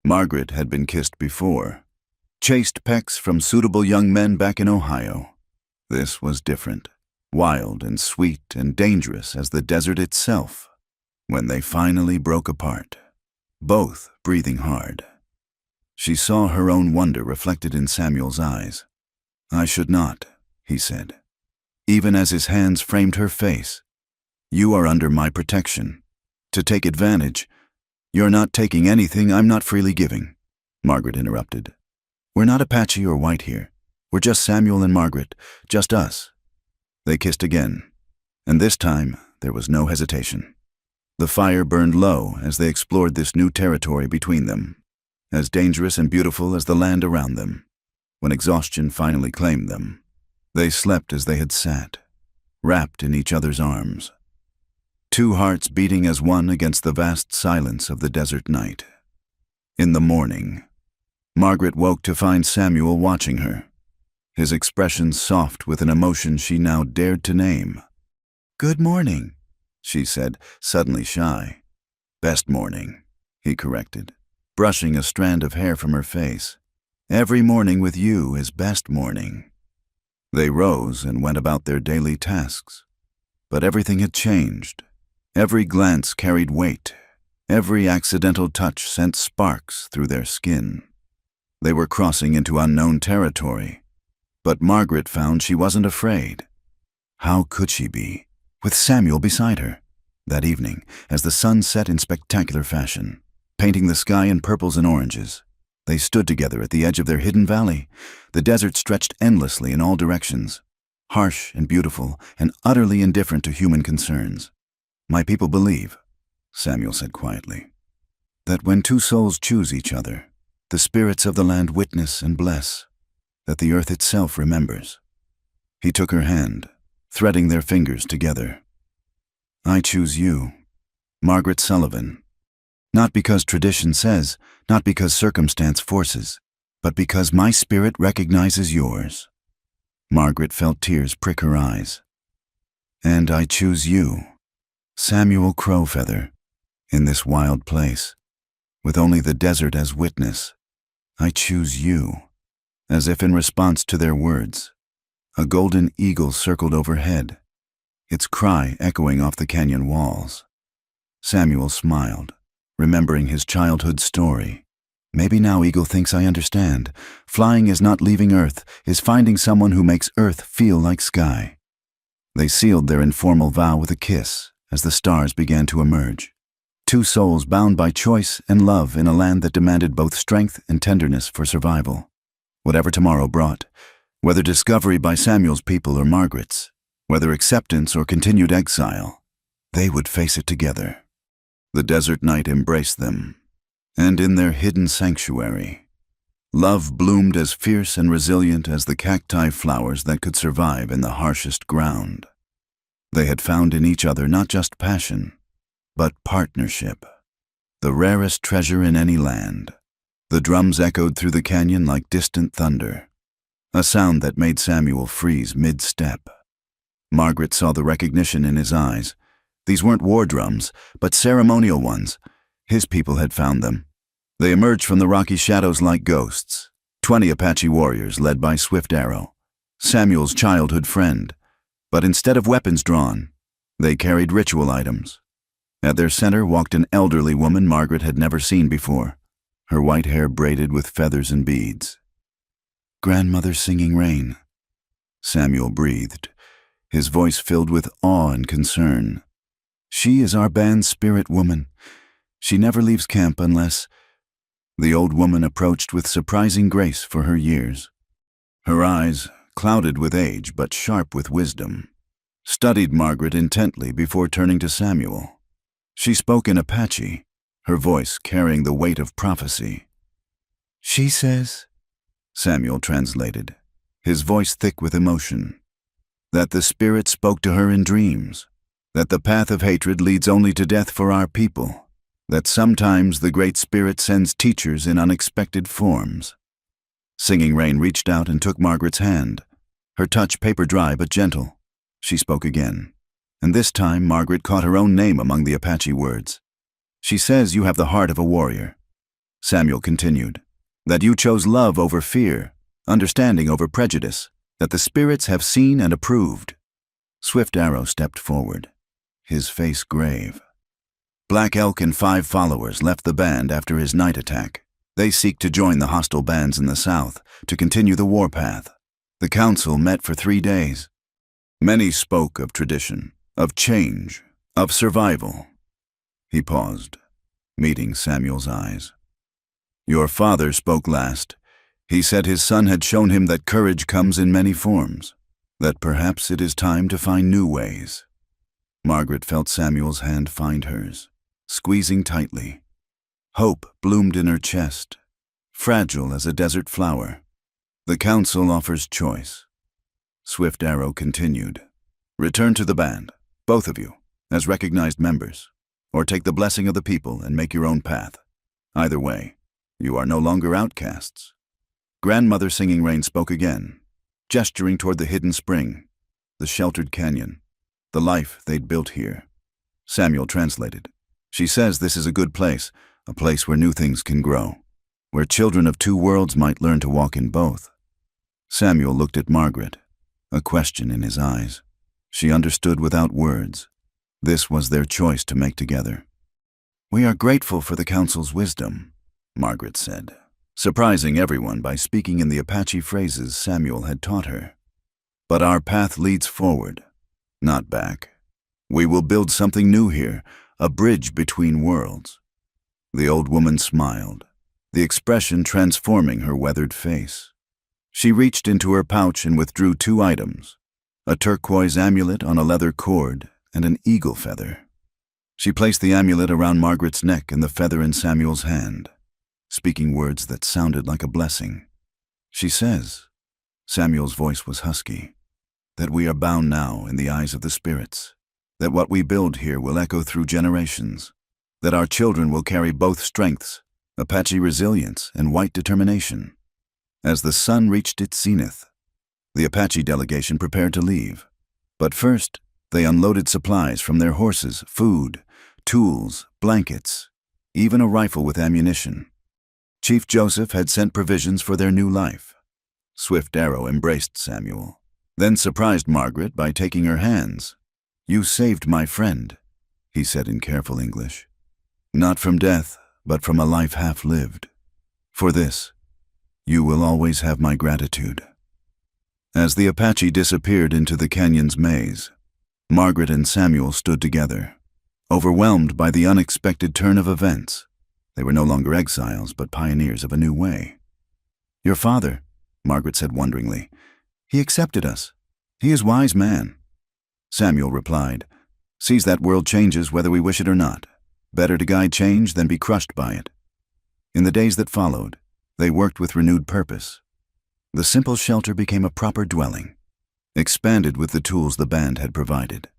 Margaret had been kissed before, chaste pecks from suitable young men back in Ohio. This was different, wild and sweet and dangerous as the desert itself. When they finally broke apart, both breathing hard, she saw her own wonder reflected in Samuel's eyes. "I should not," he said, even as his hands framed her face. "You are under my protection. To take advantage, you're not taking anything I'm not freely giving." Margaret interrupted. "We're not Apache or white here. We're just Samuel and Margaret, just us." They kissed again, and this time there was no hesitation. The fire burned low as they explored this new territory between them, as dangerous and beautiful as the land around them. When exhaustion finally claimed them, they slept as they had sat, wrapped in each other's arms. Two hearts beating as one against the vast silence of the desert night. In the morning, Margaret woke to find Samuel watching her, his expression soft with an emotion she now dared to name. "Good morning," she said, suddenly shy. "Best morning," he corrected, brushing a strand of hair from her face. "Every morning with you is best morning." They rose and went about their daily tasks, but everything had changed. Every glance carried weight. Every accidental touch sent sparks through their skin. They were crossing into unknown territory, but Margaret found she wasn't afraid. How could she be, with Samuel beside her? That evening, as the sun set in spectacular fashion, painting the sky in purples and oranges, they stood together at the edge of their hidden valley. The desert stretched endlessly in all directions, harsh and beautiful and utterly indifferent to human concerns. "My people believe," Samuel said quietly, "that when two souls choose each other, the spirits of the land witness and bless, that the earth itself remembers." He took her hand, threading their fingers together. "I choose you, Margaret Sullivan, Not because tradition says, not because circumstance forces, but because my spirit recognizes yours." Margaret felt tears prick her eyes. "And I choose you, Samuel Crowfeather, in this wild place, with only the desert as witness. I choose you." As if in response to their words, a golden eagle circled overhead, its cry echoing off the canyon walls. Samuel smiled, remembering his childhood story. Maybe now Eagle thinks I understand. Flying is not leaving Earth, is finding someone who makes Earth feel like sky. They sealed their informal vow with a kiss as the stars began to emerge. Two souls bound by choice and love in a land that demanded both strength and tenderness for survival. Whatever tomorrow brought, whether discovery by Samuel's people or Margaret's, whether acceptance or continued exile, they would face it together. The desert night embraced them, and in their hidden sanctuary, love bloomed as fierce and resilient as the cacti flowers that could survive in the harshest ground. They had found in each other not just passion, but partnership, the rarest treasure in any land. The drums echoed through the canyon like distant thunder, a sound that made Samuel freeze mid-step. Margaret saw the recognition in his eyes. These weren't war drums, but ceremonial ones. His people had found them. They emerged from the rocky shadows like ghosts, 20 Apache warriors led by Swift Arrow, Samuel's childhood friend. But instead of weapons drawn, they carried ritual items. At their center walked an elderly woman Margaret had never seen before, her white hair braided with feathers and beads. "Grandmother Singing Rain," Samuel breathed, his voice filled with awe and concern. "She is our band's spirit woman. She never leaves camp unless—" The old woman approached with surprising grace for her years. Her eyes, clouded with age but sharp with wisdom, studied Margaret intently before turning to Samuel. She spoke in Apache, her voice carrying the weight of prophecy. "She says," Samuel translated, his voice thick with emotion, "that the Spirit spoke to her in dreams, that the path of hatred leads only to death for our people, that sometimes the Great Spirit sends teachers in unexpected forms." Singing Rain reached out and took Margaret's hand, her touch paper dry but gentle. She spoke again, and this time Margaret caught her own name among the Apache words. "She says you have the heart of a warrior." Samuel continued, "that you chose love over fear, understanding over prejudice, that the spirits have seen and approved." Swift Arrow stepped forward, his face grave. Black Elk and 5 followers left the band after his night attack. They seek to join the hostile bands in the south, to continue the warpath. The council met for 3 days. Many spoke of tradition, of change, of survival. He paused, meeting Samuel's eyes. "Your father spoke last. He said his son had shown him that courage comes in many forms, that perhaps it is time to find new ways." Margaret felt Samuel's hand find hers, squeezing tightly. Hope bloomed in her chest, fragile as a desert flower. "The council offers choice." Swift Arrow continued, "Return to the band, both of you, as recognized members, or take the blessing of the people and make your own path. Either way, you are no longer outcasts." Grandmother Singing Rain spoke again, gesturing toward the hidden spring, the sheltered canyon, the life they'd built here. Samuel translated, "She says this is a good place, a place where new things can grow, where children of 2 worlds might learn to walk in both." Samuel looked at Margaret, a question in his eyes. She understood without words. This was their choice to make together. "We are grateful for the council's wisdom," Margaret said, surprising everyone by speaking in the Apache phrases Samuel had taught her. "But our path leads forward, not back. We will build something new here, a bridge between worlds." The old woman smiled, the expression transforming her weathered face. She reached into her pouch and withdrew 2 items, a turquoise amulet on a leather cord and an eagle feather. She placed the amulet around Margaret's neck and the feather in Samuel's hand, speaking words that sounded like a blessing. "She says," Samuel's voice was husky, "that we are bound now in the eyes of the spirits, that what we build here will echo through generations, that our children will carry both strengths, Apache resilience and white determination. As the sun reached its zenith, the Apache delegation prepared to leave. But first, they unloaded supplies from their horses, food, tools, blankets, even a rifle with ammunition. Chief Joseph had sent provisions for their new life. Swift Arrow embraced Samuel, then surprised Margaret by taking her hands. "You saved my friend," he said in careful English. "Not from death, but from a life half lived. For this, you will always have my gratitude." As the Apache disappeared into the canyon's maze, Margaret and Samuel stood together, overwhelmed by the unexpected turn of events. They were no longer exiles, but pioneers of a new way. "Your father," Margaret said wonderingly. "He accepted us. He is a wise man." Samuel replied, "Sees that world changes whether we wish it or not. Better to guide change than be crushed by it." In the days that followed, they worked with renewed purpose. The simple shelter became a proper dwelling, expanded with the tools the band had provided.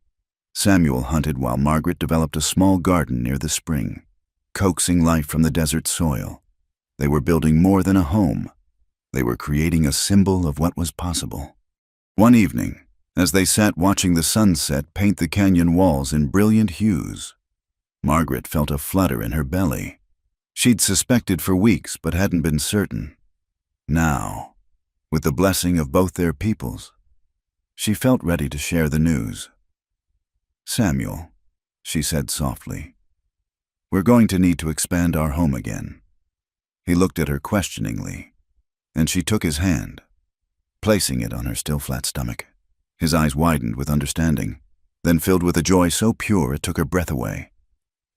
Samuel hunted while Margaret developed a small garden near the spring, coaxing life from the desert soil. They were building more than a home. They were creating a symbol of what was possible. One evening, as they sat watching the sunset paint the canyon walls in brilliant hues, Margaret felt a flutter in her belly. She'd suspected for weeks but hadn't been certain. Now, with the blessing of both their peoples, she felt ready to share the news. "Samuel," she said softly, "we're going to need to expand our home again." He looked at her questioningly, and she took his hand, placing it on her still flat stomach. His eyes widened with understanding, then filled with a joy so pure it took her breath away.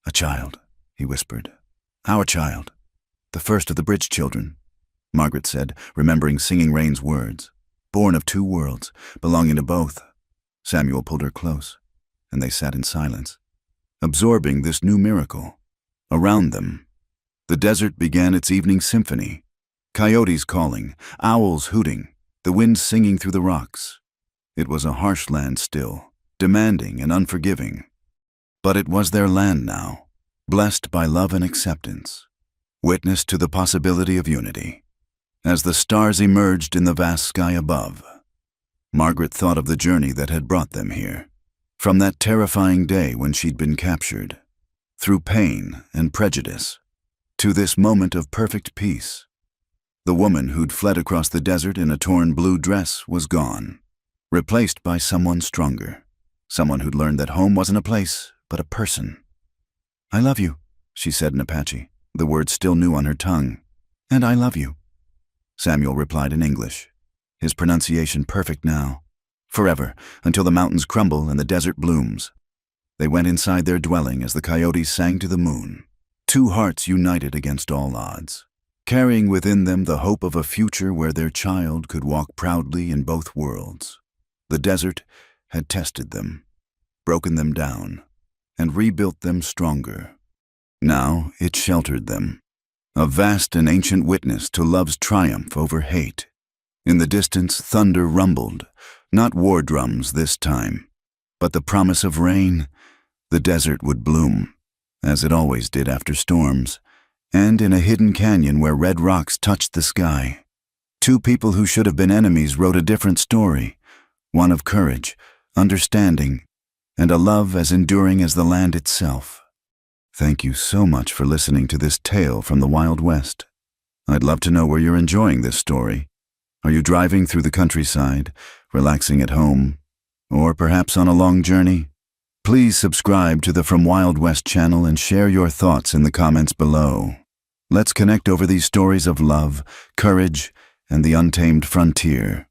"A child," he whispered. "Our child. The first of the bridge children," Margaret said, remembering Singing Rain's words. "Born of two worlds, belonging to both." Samuel pulled her close, and they sat in silence, absorbing this new miracle. Around them, the desert began its evening symphony. Coyotes calling, owls hooting, the wind singing through the rocks. It was a harsh land still, demanding and unforgiving. But it was their land now, blessed by love and acceptance, witness to the possibility of unity. As the stars emerged in the vast sky above, Margaret thought of the journey that had brought them here. From that terrifying day when she'd been captured, through pain and prejudice, to this moment of perfect peace. The woman who'd fled across the desert in a torn blue dress was gone, replaced by someone stronger, someone who'd learned that home wasn't a place, but a person. "I love you," she said in Apache, the words still new on her tongue. "And I love you," Samuel replied in English, his pronunciation perfect now. "Forever, until the mountains crumble and the desert blooms." They went inside their dwelling as the coyotes sang to the moon, two hearts united against all odds, carrying within them the hope of a future where their child could walk proudly in both worlds. The desert had tested them, broken them down, and rebuilt them stronger. Now it sheltered them, a vast and ancient witness to love's triumph over hate. In the distance, thunder rumbled, not war drums this time, but the promise of rain. The desert would bloom, as it always did after storms, and in a hidden canyon where red rocks touched the sky, two people who should have been enemies wrote a different story, one of courage, understanding, and a love as enduring as the land itself. Thank you so much for listening to this tale from the Wild West. I'd love to know where you're enjoying this story. Are you driving through the countryside, relaxing at home, or perhaps on a long journey? Please subscribe to the From Wild West channel and share your thoughts in the comments below. Let's connect over these stories of love, courage, and the untamed frontier.